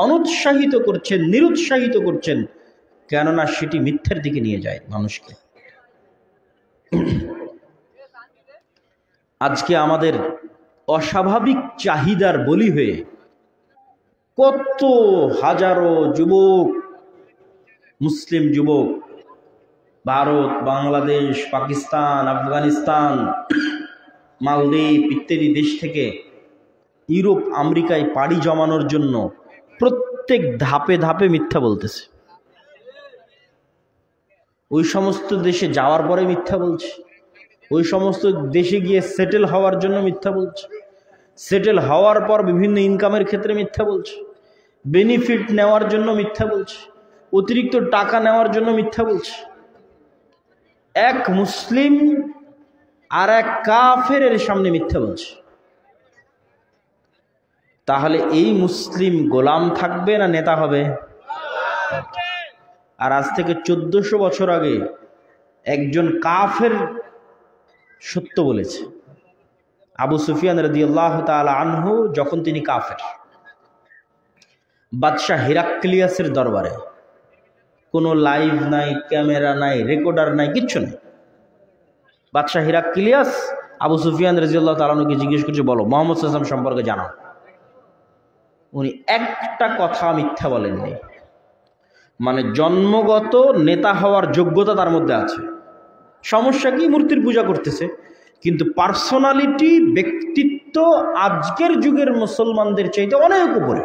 অনুৎসাহিত করছেন, নিরুৎসাহিত করছেন, কেননা সেটি মিথ্যার দিকে নিয়ে যায় মানুষকে। আজকে আমাদের অস্বাভাবিক চাহিদার বলি হয়ে কত হাজারো যুবক, মুসলিম যুবক ভারত, বাংলাদেশ, পাকিস্তান, আফগানিস্তান, মালদ্বীপ ইত্যাদি দেশ থেকে ইউরোপ, আমেরিকায় পাড়ি জমানোর জন্য প্রত্যেক ধাপে ধাপে মিথ্যা বলতেছে। ওই সমস্ত দেশে যাওয়ার পরে মিথ্যা বলছে, ওই সমস্ত দেশে গিয়ে সেটেল হওয়ার জন্য মিথ্যা বলছে, সেটেল হওয়ার পর বিভিন্ন ইনকামের ক্ষেত্রে মিথ্যা বলছে, বেনিফিট নেওয়ার জন্য মিথ্যা বলছে, অতিরিক্ত টাকা নেওয়ার জন্য মিথ্যা বলছে। এক মুসলিম আর এক কাফেরের সামনে মিথ্যা বলছে। তাহলে এই মুসলিম গোলাম থাকবে না নেতা হবে? আর আজ থেকে 1400 বছর আগে একজন কাফের সত্য বলেছে। আবু সুফিয়ান রাদিয়াল্লাহু তাআলা আনহু যখন তিনি কাফের, বাদশাহ হিরাক্লিয়াসের দরবারে, কোনো লাইভ নাই, ক্যামেরা নাই, রেকর্ডার নাই, কিচ্ছু নেই। বাদশাহ হিরাক্লিয়াস আবু সুফিয়ান রাদিয়াল্লাহু তাআলা আনহুকে জিজ্ঞেস করছে, বলো মুহাম্মদ সাল্লাল্লাহু আলাইহি ওয়াসাল্লাম সম্পর্কে জানাও। উনি একটা কথা মিথ্যা বলেননি। মানে জন্মগত নেতা হওয়ার যোগ্যতা তার মধ্যে আছে। সমস্যা কি? মূর্তির পূজা করতেছে, কিন্তু পার্সোনালিটি, ব্যক্তিত্ব আজকের যুগের মুসলমানদের চাইতে অনেক উপরে।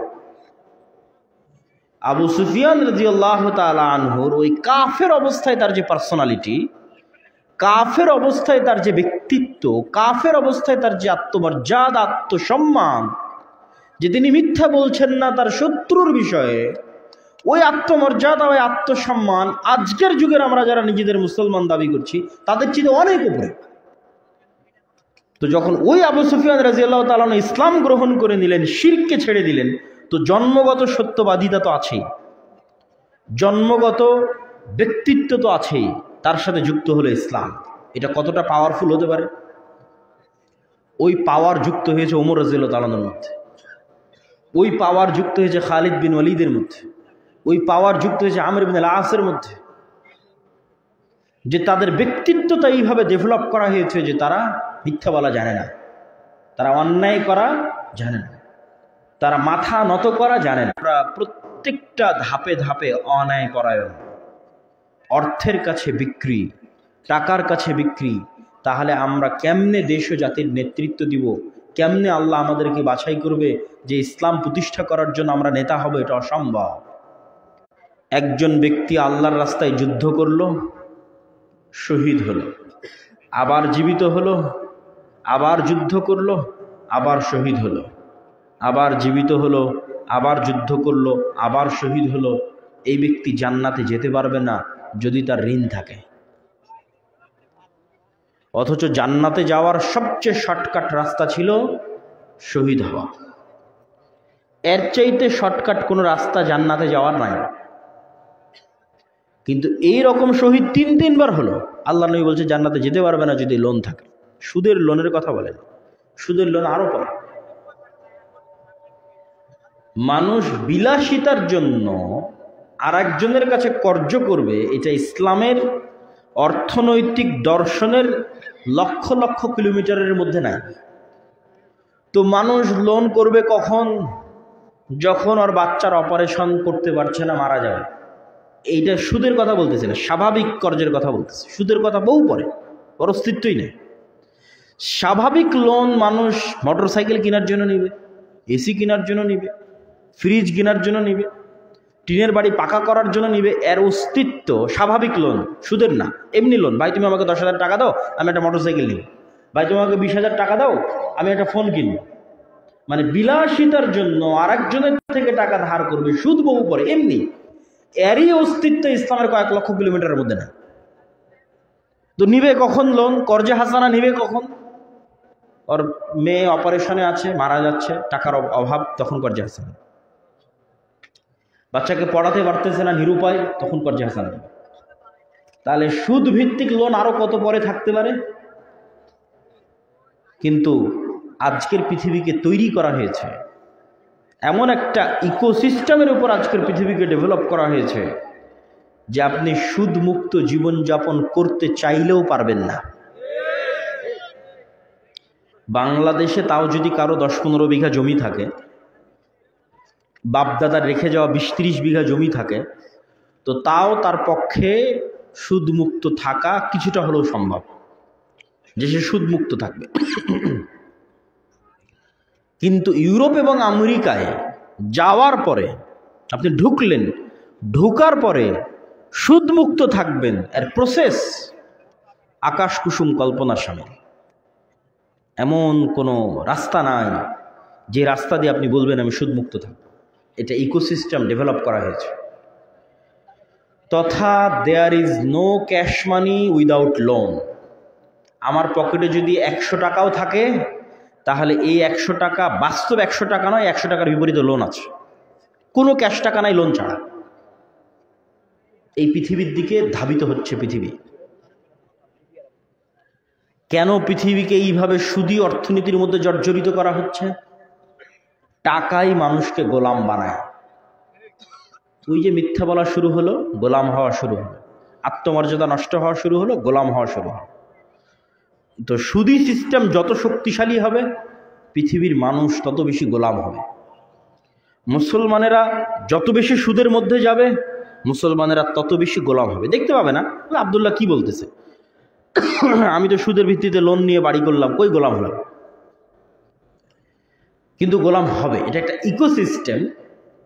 আবু সুফিয়ান রাদিয়াল্লাহু তাআলা আনহুর ওই কাফের অবস্থায় তার যে পার্সোনালিটি, কাফের অবস্থায় তার যে ব্যক্তিত্ব, কাফের অবস্থায় তার যে আত্মমর্যাদা, আত্মসম্মান, যে তিনি মিথ্যা বলছেন না তার শত্রুর বিষয়ে, ওই আত্মমর্যাদা, ওই আত্মসম্মান আজকের যুগের আমরা যারা নিজেদের মুসলমান দাবি করছি তাদের চেয়ে অনেক উপরে। তো যখন ওই আবু সুফিয়ান রাদিয়াল্লাহু তাআলা ইসলাম গ্রহণ করে নিলেন, শিরককে ছেড়ে দিলেন, তো জন্মগত সত্যবাদিতা তো আছেই, জন্মগত ব্যক্তিত্ব তো আছেই, তার সাথে যুক্ত হলো ইসলাম। এটা কতটা পাওয়ারফুল হতে পারে? ওই পাওয়ার যুক্ত হয়েছে ওমর রাদিয়াল্লাহু তাআলার মধ্যে, ওই পাওয়ার যুক্ত হয়েছে খালিদ বিন ওয়ালিদের মধ্যে, ওই পাওয়ার যুক্ত হয়েছে আমর ইবনে আল-আসের মধ্যে, যে তাদের ব্যক্তিত্বটা এইভাবে ডেভেলপ করা হয়েছে যে তারা মিথ্যা বলা জানে না, তারা অন্যায় করা জানে না, তারা মাথা নত করা জানে না। প্রত্যেকটা ধাপে ধাপে অন্যায় পরায়ণ, অর্থের কাছে বিক্রি, টাকার কাছে বিক্রি। তাহলে আমরা কেমনে দেশ ও জাতির নেতৃত্ব দিব? কেমনে আল্লাহ আমাদেরকে বাছাই করবে যে ইসলাম প্রতিষ্ঠা করার জন্য আমরা নেতা হব? এটা অসম্ভব। একজন ব্যক্তি আল্লাহর রাস্তায় যুদ্ধ করলো, শহীদ হলো, আবার জীবিত হলো, আবার যুদ্ধ করলো, আবার শহীদ হলো, আবার জীবিত হলো, আবার যুদ্ধ করলো, আবার শহীদ হলো। এই ব্যক্তি জান্নাতে যেতে পারবে না যদি তার ঋণ থাকে। অথচ জান্নাতে যাওয়ার সবচেয়ে শর্টকাট রাস্তা ছিল শহীদ হওয়া। এর চাইতে শর্টকাট কোনো রাস্তা জান্নাতে যাওয়ার নাই। কিন্তু এই রকম শহীদ 3 বার হলো। আল্লাহ নবী বলছে জান্নাতে যেতে পারবে না যদি লোন থাকে। সুদের লোনের কথা বলেন, সুদের লোন আরো পরে। মানুষ বিলাসিতার জন্য আর একজনের কাছে কর্জ করবে, এটা ইসলামের অর্থনৈতিক দর্শনের লক্ষ লক্ষ কিলোমিটারের মধ্যে নাই। তো মানুষ লোন করবে কখন? যখন ওর বাচ্চার অপারেশন করতে পারছে না, মারা যাবে। এইটা সুদের কথা বলতেছে না, স্বাভাবিক কর্জের কথা বলতেছে। সুদের কথা বহু পরে, ওর অস্তিত্বই নেই। স্বাভাবিক লোন মানুষ মোটরসাইকেল কেনার জন্য নিবে, এসি কেনার জন্য নিবে, ফ্রিজ কেনার জন্য নিবে, টিনের বাড়ি পাকা করার জন্য নিবে। এর অস্তিত্ব স্বাভাবিক লোন, সুদের না, এমনি লোন। ভাই তুমি আমাকে 10,000 টাকা দাও, আমি একটা মোটরসাইকেল নিব। ভাই তুমি আমাকে 20,000 টাকা দাও, আমি একটা ফোন কিনব। মানে বিলাসিতার জন্য আরেকজনের থেকে টাকা ধার করবে, সুদ বহু করে, এমনি। এরই অস্তিত্ব ইসলামের কয়েক লক্ষ কিলোমিটারের মধ্যে না। তো নিবে কখন লোন? কর্জে হাসানা নিবে কখন? ওর মেয়ে অপারেশনে আছে, মারা যাচ্ছে, টাকার অভাব, তখন কর্জে হাসানা। বাচ্চাকে পড়াতে পারতেছে না, নিরুপায়, তখন কর্জে হাসানা নেবে। তাহলে সুদ ভিত্তিক লোন আরো কত পরে থাকতে পারে। কিন্তু আজকের পৃথিবীকে তৈরি করা হয়েছে, এমন একটা ইকোসিস্টেমের উপর আজকের পৃথিবীকে ডেভেলপ করা হয়েছে যে আপনি সুদমুক্ত জীবনযাপন করতে চাইলেও পারবেন না। বাংলাদেশে তাও যদি কারো 10-15 বিঘা জমি থাকে, বাপদাদার রেখে যাওয়া 20-30 বিঘা জমি থাকে, তো তাও তার পক্ষে সুদমুক্ত থাকা কিছুটা হলেও সম্ভব, যে সে সুদমুক্ত থাকবে। কিন্তু ইউরোপ এবং আমেরিকায় যাওয়ার পরে আপনি ঢুকলেন, ঢোকার পরে সুদমুক্ত থাকবেন, এর প্রসেস আকাশ কুসুম কল্পনার সামনে। এমন কোনো রাস্তা নাই যে রাস্তা দিয়ে আপনি বলবেন আমি সুদমুক্ত থাকব। এটা ইকোসিস্টেম ডেভেলপ করা হয়েছে। তথা there is no cash money without loan. আমার পকেটে যদি 100 টাকাও থাকে, তাহলে এই 100 টাকা বাস্তব 100 টাকা নয়, 100 টাকার বিপরীতে লোন আছে। কোনো ক্যাশ টাকা নাই লোন ছাড়া। এই পৃথিবীর দিকে ধাবিত হচ্ছে পৃথিবী। কেন পৃথিবীকে এইভাবে সুদী অর্থনীতির মধ্যে জর্জরিত করা হচ্ছে? টাকাই মানুষকে গোলাম বানায়। ওই যে মিথ্যা বলা শুরু হলো, গোলাম হওয়া শুরু হলো। আত্মমর্যাদা নষ্ট হওয়া শুরু হলো, গোলাম হওয়া শুরু হলো। তো সুদী সিস্টেম যত শক্তিশালী হবে, পৃথিবীর মানুষ তত বেশি গোলাম হবে। মুসলমানেরা যত বেশি সুদের মধ্যে যাবে, মুসলমানেরা তত বেশি গোলাম হবে। দেখতে পাবে না আব্দুল্লাহ কি বলতেছে, আমি তো সুদের ভিত্তিতে লোন নিয়ে বাড়ি করলাম, কই গোলাম হলাম? কিন্তু গোলাম হবে। এটা একটা ইকোসিস্টেম।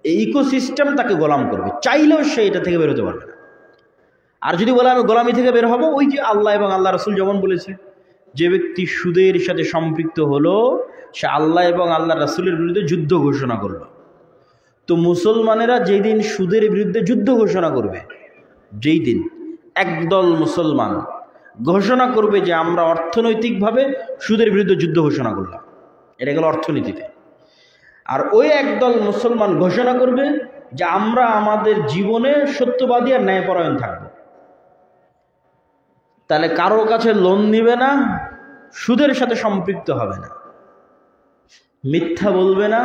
এই ইকোসিস্টেম তাকে গোলাম করবে, চাইলেও সে এটা থেকে বের হতে পারবে না। আর যদি বলে আমি গোলামি থেকে বের হব, ওই যে আল্লাহ এবং আল্লাহ রসুল যেমন বলেছে, যে ব্যক্তি সুদের সাথে সম্পৃক্ত হলো, সে আল্লাহ এবং আল্লাহ রসুলের বিরুদ্ধে যুদ্ধ ঘোষণা করলো। তো মুসলমানেরা যেই দিন সুদের বিরুদ্ধে যুদ্ধ ঘোষণা করবে, যেই দিন একদল মুসলমান ঘোষণা করবে যে আমরা অর্থনৈতিকভাবে সুদের বিরুদ্ধে যুদ্ধ ঘোষণা করলাম, এটা গেল অর্থনীতিতে। আর ওই একদল মুসলমান ঘোষণা করবে যে আমরা আমাদের জীবনে সত্যবাদী আর ন্যায়পরায়ণ থাকব। তাহলে কারোর কাছে লোন নিবে না, সুদের সাথে সম্পৃক্ত হবে না, মিথ্যা বলবে না,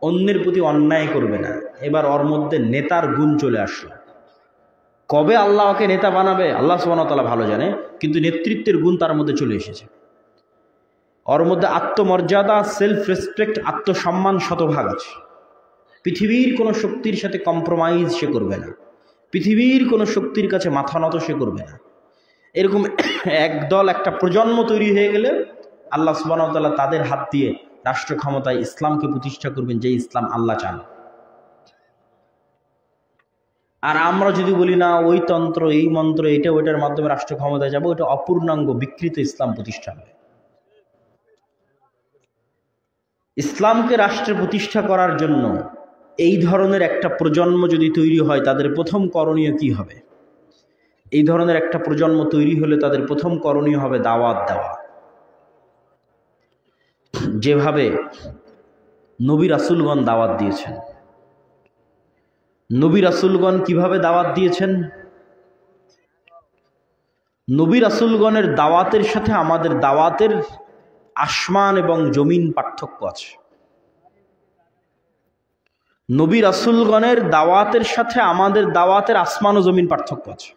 অন্যের প্রতি অন্যায় করবে না। এবার ওর মধ্যে নেতার গুণ চলে আসলো। কবে আল্লাহ ওকে নেতা বানাবে আল্লাহ সুবহানাহু ওয়া তাআলা ভালো জানে, কিন্তু নেতৃত্বের গুণ তার মধ্যে চলে এসেছে। ওর মধ্যে আত্মমর্যাদা, সেলফ রেসপেক্ট, আত্মসম্মান শতভাগ আছে। পৃথিবীর কোনো শক্তির সাথে কম্প্রোমাইজ সে করবে না, পৃথিবীর কোনো শক্তির কাছে মাথা নত সে করবে না। এরকম একদল, একটা প্রজন্ম তৈরি হয়ে গেলে আল্লাহ সুবহানাহু ওয়া তাআলা তাদের হাত দিয়ে রাষ্ট্র ক্ষমতায় ইসলামকে প্রতিষ্ঠা করবেন, যে ইসলাম আল্লাহ চান। আর আমরা যদি বলি না ওই তন্ত্র, এই মন্ত্র, এটা ওইটার মাধ্যমে রাষ্ট্র ক্ষমতায় যাবো, এটা অপূর্ণাঙ্গ বিকৃত ইসলাম প্রতিষ্ঠা হবে। ইসলামকে রাষ্ট্রে প্রতিষ্ঠা করার জন্য এই ধরনের একটা প্রজন্ম যদি তৈরি হয়, তাদের প্রথম করণীয় কি হবে? এই ধরনের একটা প্রজন্ম তৈরি হলে তাদের প্রথম করণীয় হবে দাওয়াত দেওয়া। যেভাবে নবী রাসূলগণ দাওয়াত দিয়েছেন। নবী রাসূলগণ কিভাবে দাওয়াত দিয়েছেন? নবী রাসূলগণের দাওয়াতের সাথে আমাদের দাওয়াতের আসমান এবং জমিন পার্থক্য আছে। নবী রাসূলগণের দাওয়াতের সাথে আমাদের দাওয়াতের আসমান ও জমিন পার্থক্য আছে।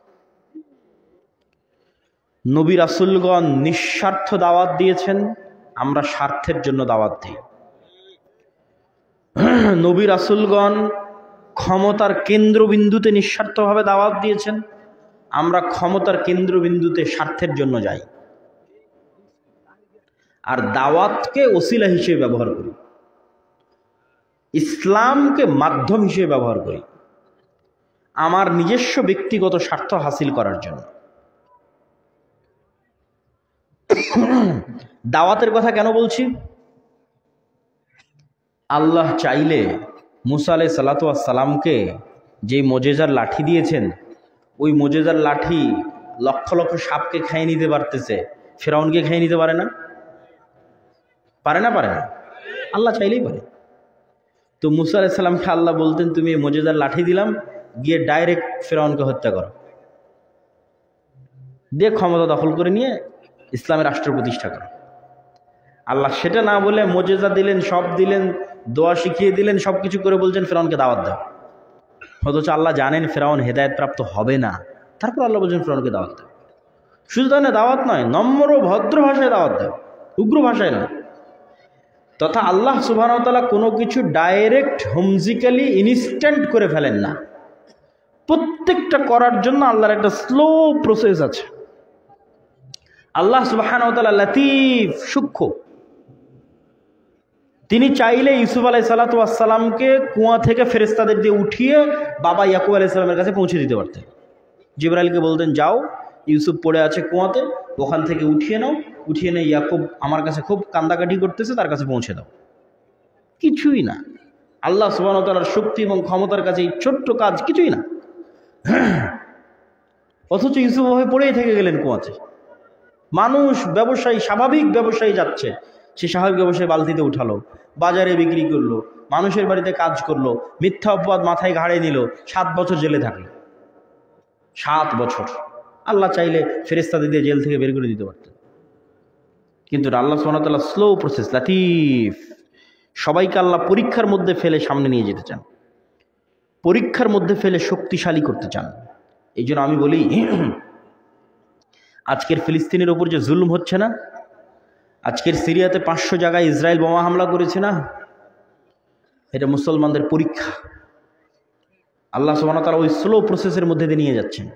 নবী রাসূলগণ নিঃস্বার্থ দাওয়াত দিয়েছেন, আমরা স্বার্থের জন্য দাওয়াত দিই। নবী রাসূলগণ ক্ষমতার কেন্দ্রবিন্দুতে নিঃস্বার্থভাবে দাওয়াত দিয়েছেন, আমরা ক্ষমতার কেন্দ্রবিন্দুতে স্বার্থের জন্য যাই। আর দাওয়াতকে ওসিলা হিসেবে ব্যবহার করি, ইসলামকে মাধ্যম হিসেবে ব্যবহার করি আমার নিজস্ব ব্যক্তিগত স্বার্থ হাসিল করার জন্য। দাওয়াতের কথা কেন বলছি? আল্লাহ চাইলে মুসা আলাইহিস সালাতু ওয়াস সালামকে যে মোজেজার লাঠি দিয়েছেন, ওই মোজেজার লাঠি লক্ষ লক্ষ সাপকে খেয়ে নিতে পারতেছে, ফেরাউনকে খেয়ে নিতে পারে না? পারে না? পারে না? আল্লাহ চাইলেই পারে। তো মুসা আলাইহিস সালামকে আল্লাহ বলতেন, তুমি এই মোজেজার লাঠি দিলাম, গিয়ে ডাইরেক্ট ফেরাউনকে হত্যা করো, দিয়ে ক্ষমতা দখল করে নিয়ে ইসলামের রাষ্ট্র প্রতিষ্ঠা করো। আল্লাহ সেটা না বলে মোজেজা দিলেন, সব দিলেন, দোয়া শিখিয়ে দিলেন, সব কিছু করে বলছেন ফেরাউনকে দাওয়াত দাও। অথচ আল্লাহ জানেন ফেরাউন হেদায়েত প্রাপ্ত হবে না, তারপর আল্লাহ বলছেন ফেরাউনকে দাওয়াত দাও। শুধু তাই না, দাওয়াত নয়, নম্র ভদ্র ভাষায় দাওয়াত দাও, উগ্র ভাষায় নয়। তথা আল্লাহ সুবহানাহু ওয়া তাআলা কোনো কিছু ডাইরেক্ট হোমজিক্যালি ইনস্ট্যান্ট করে ফেলেন না। প্রত্যেকটা করার জন্য আল্লাহর একটা স্লো প্রসেস আছে। আল্লাহ সুবহানাহু ওয়া তাআলা লতীফ, সূক্ষ্ম। তিনি চাইলে ইউসুফ আলাইহিস সালাতু ওয়াস সালামকে কুয়া থেকে ফেরেশতাদের দিয়ে উঠিয়ে বাবা ইয়াকুব আলাইহিস সালামের কাছে পৌঁছে দিতে পারতেন। জিবরাইলকে বলতেন, যাও, ইউসুফ পড়ে আছে কুয়াতে, ওখান থেকে উঠিয়ে নাও, উঠিয়ে নিয়ে ইয়াকুব আমার কাছে খুব কান্দাকাটি করতেছে, তার কাছে পৌঁছে দাও। কিছুই না। আল্লাহ সুবহানাহু ওয়া তাআলার শক্তি এবং ক্ষমতার কাছে এই ছোট্ট কাজ কিছুই না। অথচ ইউসুফ হয়ে পড়েই থেকে গেলেন কুয়াতে। মানুষ, ব্যবসায়ী, স্বাভাবিক ব্যবসায়ী যাচ্ছে, সে স্বাভাবিক ব্যবসায়ী বালতিতে উঠালো, বাজারে বিক্রি করলো, মানুষের বাড়িতে কাজ করলো, মিথ্যা অপবাদ মাথায় ঘাড়ে নিল, 7 বছর জেলে থাকলো। 7 বছর। আল্লাহ চাইলে ফেরেশতাদের দিয়ে জেল থেকে বের করে দিতে পারতেন, কিন্তু আল্লাহ সুবহানাহু ওয়া তাআলা স্লো প্রসেস, লতীফ। সবাইকে আল্লাহ পরীক্ষার মধ্যে ফেলে সামনে নিয়ে যেতে চান, পরীক্ষার মধ্যে ফেলে শক্তিশালী করতে চান। এই জন্য আমি বলি, আজকের ফিলিস্তিনের ওপর যে জুলুম হচ্ছে না, আজকের সিরিয়াতে 500 জায়গায় ইসরায়েল বোমা হামলা করেছে না, এটা মুসলমানদের পরীক্ষা। আল্লাহ সুবহানাহু ওয়া তাআলা ওই স্লো প্রসেসের মধ্যে দিয়ে নিয়ে যাচ্ছেন।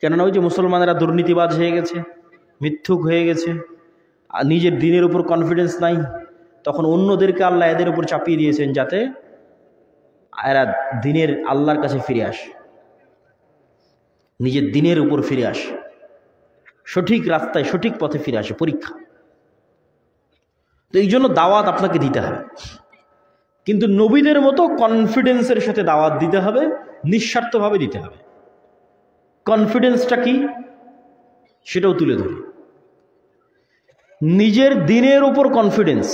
কেননা ওই যে মুসলমানেরা দুর্নীতিবাজ হয়ে গেছে, মিথ্যুক হয়ে গেছে, আর নিজের দিনের উপর কনফিডেন্স নাই, তখন অন্যদেরকে আল্লাহ এদের উপর চাপিয়ে দিয়েছেন যাতে এরা দিনের আল্লাহর কাছে ফিরে আসে, নিজের দিনের উপর ফিরে আসে, সঠিক রাস্তায় সঠিক পথে ফিরে আসে। পরীক্ষা। তো এই জন্য দাওয়াত আপনাকে দিতে হবে, কিন্তু নবীদের মতো কনফিডেন্সের সাথে দাওয়াত দিতে হবে, নিঃস্বার্থভাবে দিতে হবে। কনফিডেন্সটা কি সেটাও তুলে ধরি। নিজের দিনের উপর কনফিডেন্স,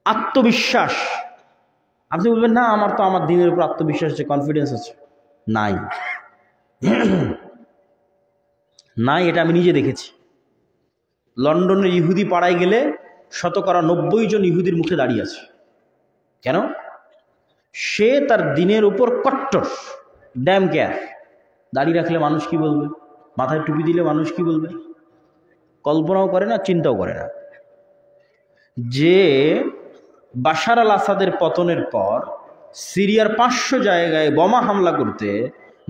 আত্মবিশ্বাস। আপনি বলবেন, না আমার তো আমার দিনের উপর আত্মবিশ্বাস আছে, কনফিডেন্স আছে। নাই, নাই, এটা আমি নিজে দেখেছি। লন্ডনের ইহুদি পাড়ায় গেলে 90% জন ইহুদির মুখে দাঁড়িয়ে আছে। কেন? সে তার দিনের উপর কট্টর, ড্যাম কেয়ার। দাঁড়িয়ে রাখলে মানুষ কি বলবে, মাথায় টুপি দিলে মানুষ কি বলবে, কল্পনাও করে না, চিন্তাও করে না। যে বাশার আল আসাদের পতনের পর সিরিয়ার 500 জায়গায় বোমা হামলা করতে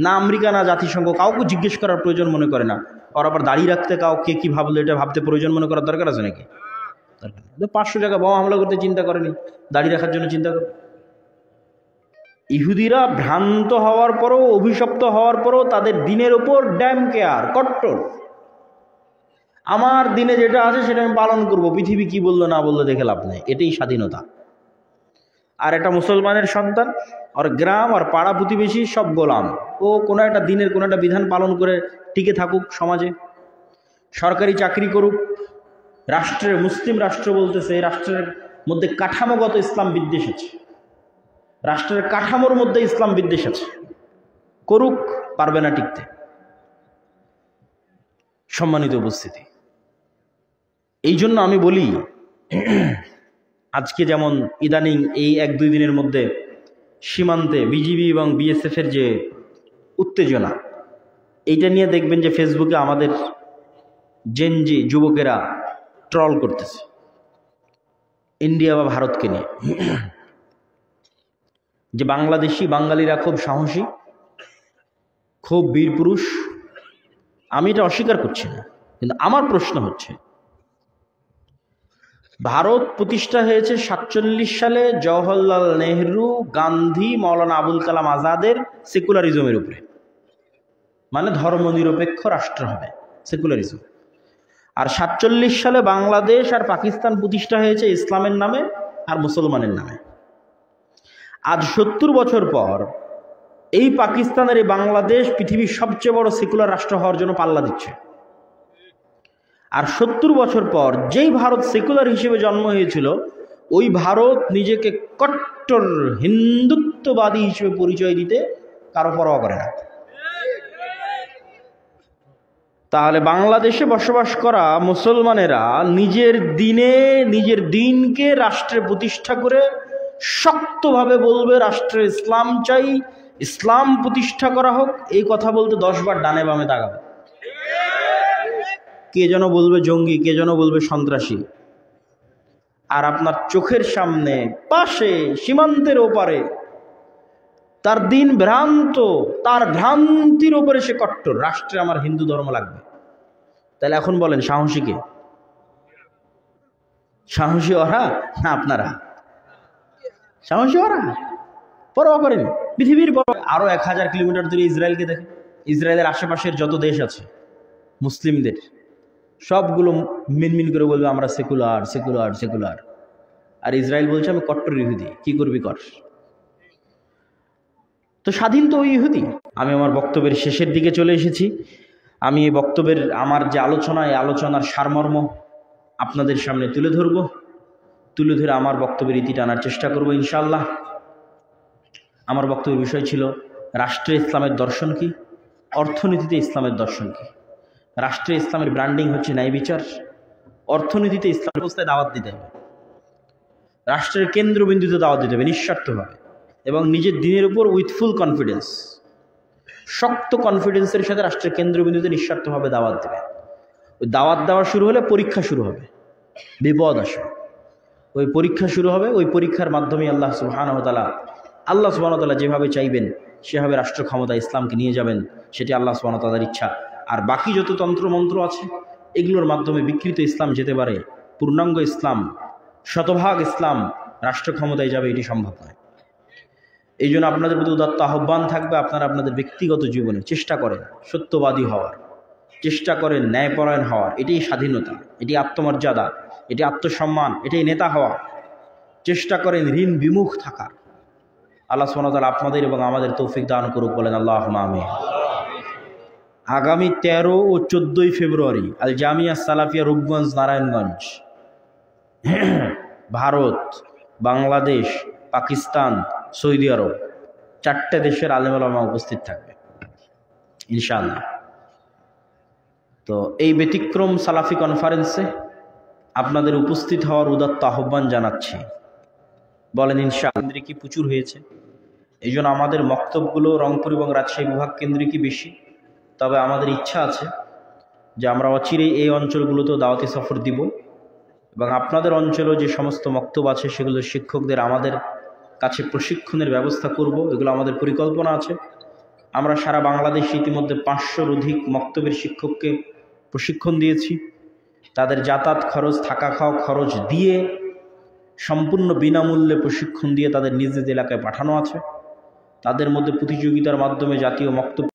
না আমেরিকা না জাতিসংঘ কাউকে জিজ্ঞেস করার প্রয়োজন মনে করে না, আর আবার দাঁড়িয়ে রাখতে কাউকে কি ভাবলো এটা ভাবতে প্রয়োজন মনে করার দরকার আছে নাকি? 500 জায়গায় বোমা হামলা করতে চিন্তা করেনি, দাঁড়িয়ে রাখার জন্য চিন্তা করে। ইহুদিরা ভ্রান্ত হওয়ার পরও, অভিশপ্ত হওয়ার পরও তাদের দিনের ওপর ড্যাম কেয়ার, কট্টর। আমার দিনে যেটা আছে সেটা আমি পালন করব, পৃথিবী কি বললো না বললো দেখে লাভ নেই, এটাই স্বাধীনতা। আর এটা মুসলমানের সন্তান, আর গ্রাম আর পাড়া প্রতিবেশী সব গোলাম। ও কোনো একটা দিনের কোনো একটা বিধান পালন করে টিকে থাকুক সমাজে, সরকারি চাকরি করুক, রাষ্ট্রের, মুসলিম রাষ্ট্র বলতেছে, এই রাষ্ট্রের মধ্যে কাঠামোগত ইসলাম বিদ্বেষ আছে, রাষ্ট্রের কাঠামোর মধ্যে ইসলাম বিদ্বেষ আছে, করুক, পারবে না টিকতে। সম্মানিত উপস্থিতি, এই জন্য আমি বলি, আজকে যেমন ইদানিং এই 1-2 দিনের মধ্যে সীমান্তে বিজিবি এবং বিএসএফের যে উত্তেজনা, এইটা নিয়ে দেখবেন যে ফেসবুকে আমাদের জেনজি যুবকেরা ট্রল করতেছে ইন্ডিয়া বা ভারতকে নিয়ে, যে বাংলাদেশি বাঙালিরা খুব সাহসী, খুব বীর পুরুষ। আমি এটা অস্বীকার করছি না, কিন্তু আমার প্রশ্ন হচ্ছে, ভারত প্রতিষ্ঠা হয়েছে 47 সালে জওহরলাল নেহরু, গান্ধী, মৌলানা আবুল কালাম আজাদের সেকুলারিজমের উপরে, মানে ধর্মনিরপেক্ষ রাষ্ট্র হবে, সেকুলারিজম। আর 47 সালে বাংলাদেশ আর পাকিস্তান প্রতিষ্ঠা হয়েছে ইসলামের নামে আর মুসলমানের নামে। আজ 70 বছর পর এই পাকিস্তানের এই বাংলাদেশ পৃথিবীর সবচেয়ে বড় সেকুলার রাষ্ট্র হওয়ার জন্য পাল্লা দিচ্ছে। আর 70 বছর পর যেই ভারত সেকুলার হিসেবে জন্ম হয়েছিল, ওই ভারত নিজেকে কট্টর হিন্দুত্ববাদী হিসেবে পরিচয় দিতে কারো পরোয়া করে না। তাহলে বাংলাদেশে বসবাস করা মুসলমানেরা নিজের দিনকে রাষ্ট্রে প্রতিষ্ঠা করে শক্তভাবে বলবে রাষ্ট্রে ইসলাম চাই, ইসলাম প্রতিষ্ঠা করা হোক। এই কথা বলতে 10 বার ডানে বামে তাকাবে। কে যেন বলবে জঙ্গি, কে যেন বলবে সন্ত্রাসী। আর আপনার চোখের সামনে, পাশে, সীমান্তের ওপারে তার দিন ভ্রান্ত, তার ভ্রান্তির ওপরে সে কট্টর, রাষ্ট্রে আমার হিন্দু ধর্ম লাগবে। তাহলে এখন বলেন সাহসী কে? সাহসী ওরা না আপনারা? সাহসী ওরা পরোয়া করেন পৃথিবীর আরো 1000 কিলোমিটার দূরে ইসরায়েলকে দেখেন। ইসরায়েলের আশেপাশের যত দেশ আছে মুসলিমদের, সবগুলো মিনমিন করে বলবে আমরা সেকুলার সেকুলার সেকুলার। আর ইসরায়েল বলছে আমি কট্টর ইহুদি, কি করবি কর। তো স্বাধীন তো ওই ইহুদি। আমি আমার বক্তব্যের শেষের দিকে চলে এসেছি। আমি এই বক্তব্যের আমার যে আলোচনা, এই আলোচনার সারমর্ম আপনাদের সামনে তুলে ধরে আমার বক্তব্যের ইতি টানার চেষ্টা করব ইনশাআল্লাহ। আমার বক্তব্যের বিষয় ছিল রাষ্ট্রে ইসলামের দর্শন কি, অর্থনীতিতে ইসলামের দর্শন কি। রাষ্ট্রে ইসলামের ব্র্যান্ডিং হচ্ছে ন্যায় বিচার, অর্থনীতিতে ইসলাম ব্যবস্থায় দাওয়াত দিতে হবে, রাষ্ট্রের কেন্দ্রবিন্দুতে দাওয়াত দিতে হবে নিঃস্বার্থভাবে, এবং নিজের দিনের উপর উইথ ফুল কনফিডেন্স, শক্ত কনফিডেন্সের সাথে রাষ্ট্রের কেন্দ্রবিন্দুতে নিঃস্বার্থভাবে দাওয়াত দেবে। ওই দাওয়াত দেওয়া শুরু হলে পরীক্ষা শুরু হবে, বিপদ আসে। ওই পরীক্ষা শুরু হবে, ওই পরীক্ষার মাধ্যমে আল্লাহ সুবহানাহু ওয়া তাআলা যেভাবে চাইবেন সেভাবে রাষ্ট্র ক্ষমতা ইসলামকে নিয়ে যাবেন, সেটি আল্লাহ সুবহানাহু ওয়া তাআলার ইচ্ছা। আর বাকি যত তন্ত্রমন্ত্র আছে এগুলোর মাধ্যমে বিকৃত ইসলাম যেতে পারে, পূর্ণাঙ্গ ইসলাম, শতভাগ ইসলাম রাষ্ট্র ক্ষমতায় যাবে, এটি সম্ভব নয়। এই জন্য আপনাদের প্রতি উদাত্ত আহ্বান থাকবে, আপনারা আপনাদের ব্যক্তিগত জীবনে চেষ্টা করেন সত্যবাদী হওয়ার, চেষ্টা করেন ন্যায়পরায়ণ হওয়ার। এটাই স্বাধীনতা, এটি আত্মমর্যাদা, এটি আত্মসম্মান, এটাই নেতা হওয়া। চেষ্টা করেন ঋণ বিমুখ থাকার। আল্লাহ সুবহানাহু ওয়া তাআলা আপনাদের এবং আমাদের তৌফিক দান করুক, বলেন আল্লাহুম্মা আমিন। আগামী 13 ও 14 ফেব্রুয়ারি আল জামিয়া সালাফিয়া রূপগঞ্জ, নারায়ণগঞ্জ, ভারত, বাংলাদেশ, পাকিস্তান, সৌদি আরব, 4টে দেশের আলেম ওলামা উপস্থিত থাকবে ইনশাআল্লাহ। তো এই ব্যতিক্রম সালাফি কনফারেন্সে আপনাদের উপস্থিত হওয়ার উদাত্ত আহ্বান জানাচ্ছি, বলেন ইনশাআল্লাহ। কি প্রচুর হয়েছে, এই জন্য আমাদের মক্তবগুলো রংপুর এবং রাজশাহী বিভাগ কেন্দ্রিকই বেশি। তবে আমাদের ইচ্ছা আছে যে আমরা অচিরেই এই অঞ্চলগুলোতেও দাওয়াতি সফর দিব, এবং আপনাদের অঞ্চলেও যে সমস্ত মক্তব আছে সেগুলো শিক্ষকদের আমাদের কাছে প্রশিক্ষণের ব্যবস্থা করব, এগুলো আমাদের পরিকল্পনা আছে। আমরা সারা বাংলাদেশে ইতিমধ্যে 500-র অধিক মক্তবের শিক্ষককে প্রশিক্ষণ দিয়েছি। তাদের যাতায়াত খরচ, থাকা খাওয়া খরচ দিয়ে সম্পূর্ণ বিনামূল্যে প্রশিক্ষণ দিয়ে তাদের নিজ নিজ এলাকায় পাঠানো আছে। তাদের মধ্যে প্রতিযোগিতার মাধ্যমে জাতীয় মক্তব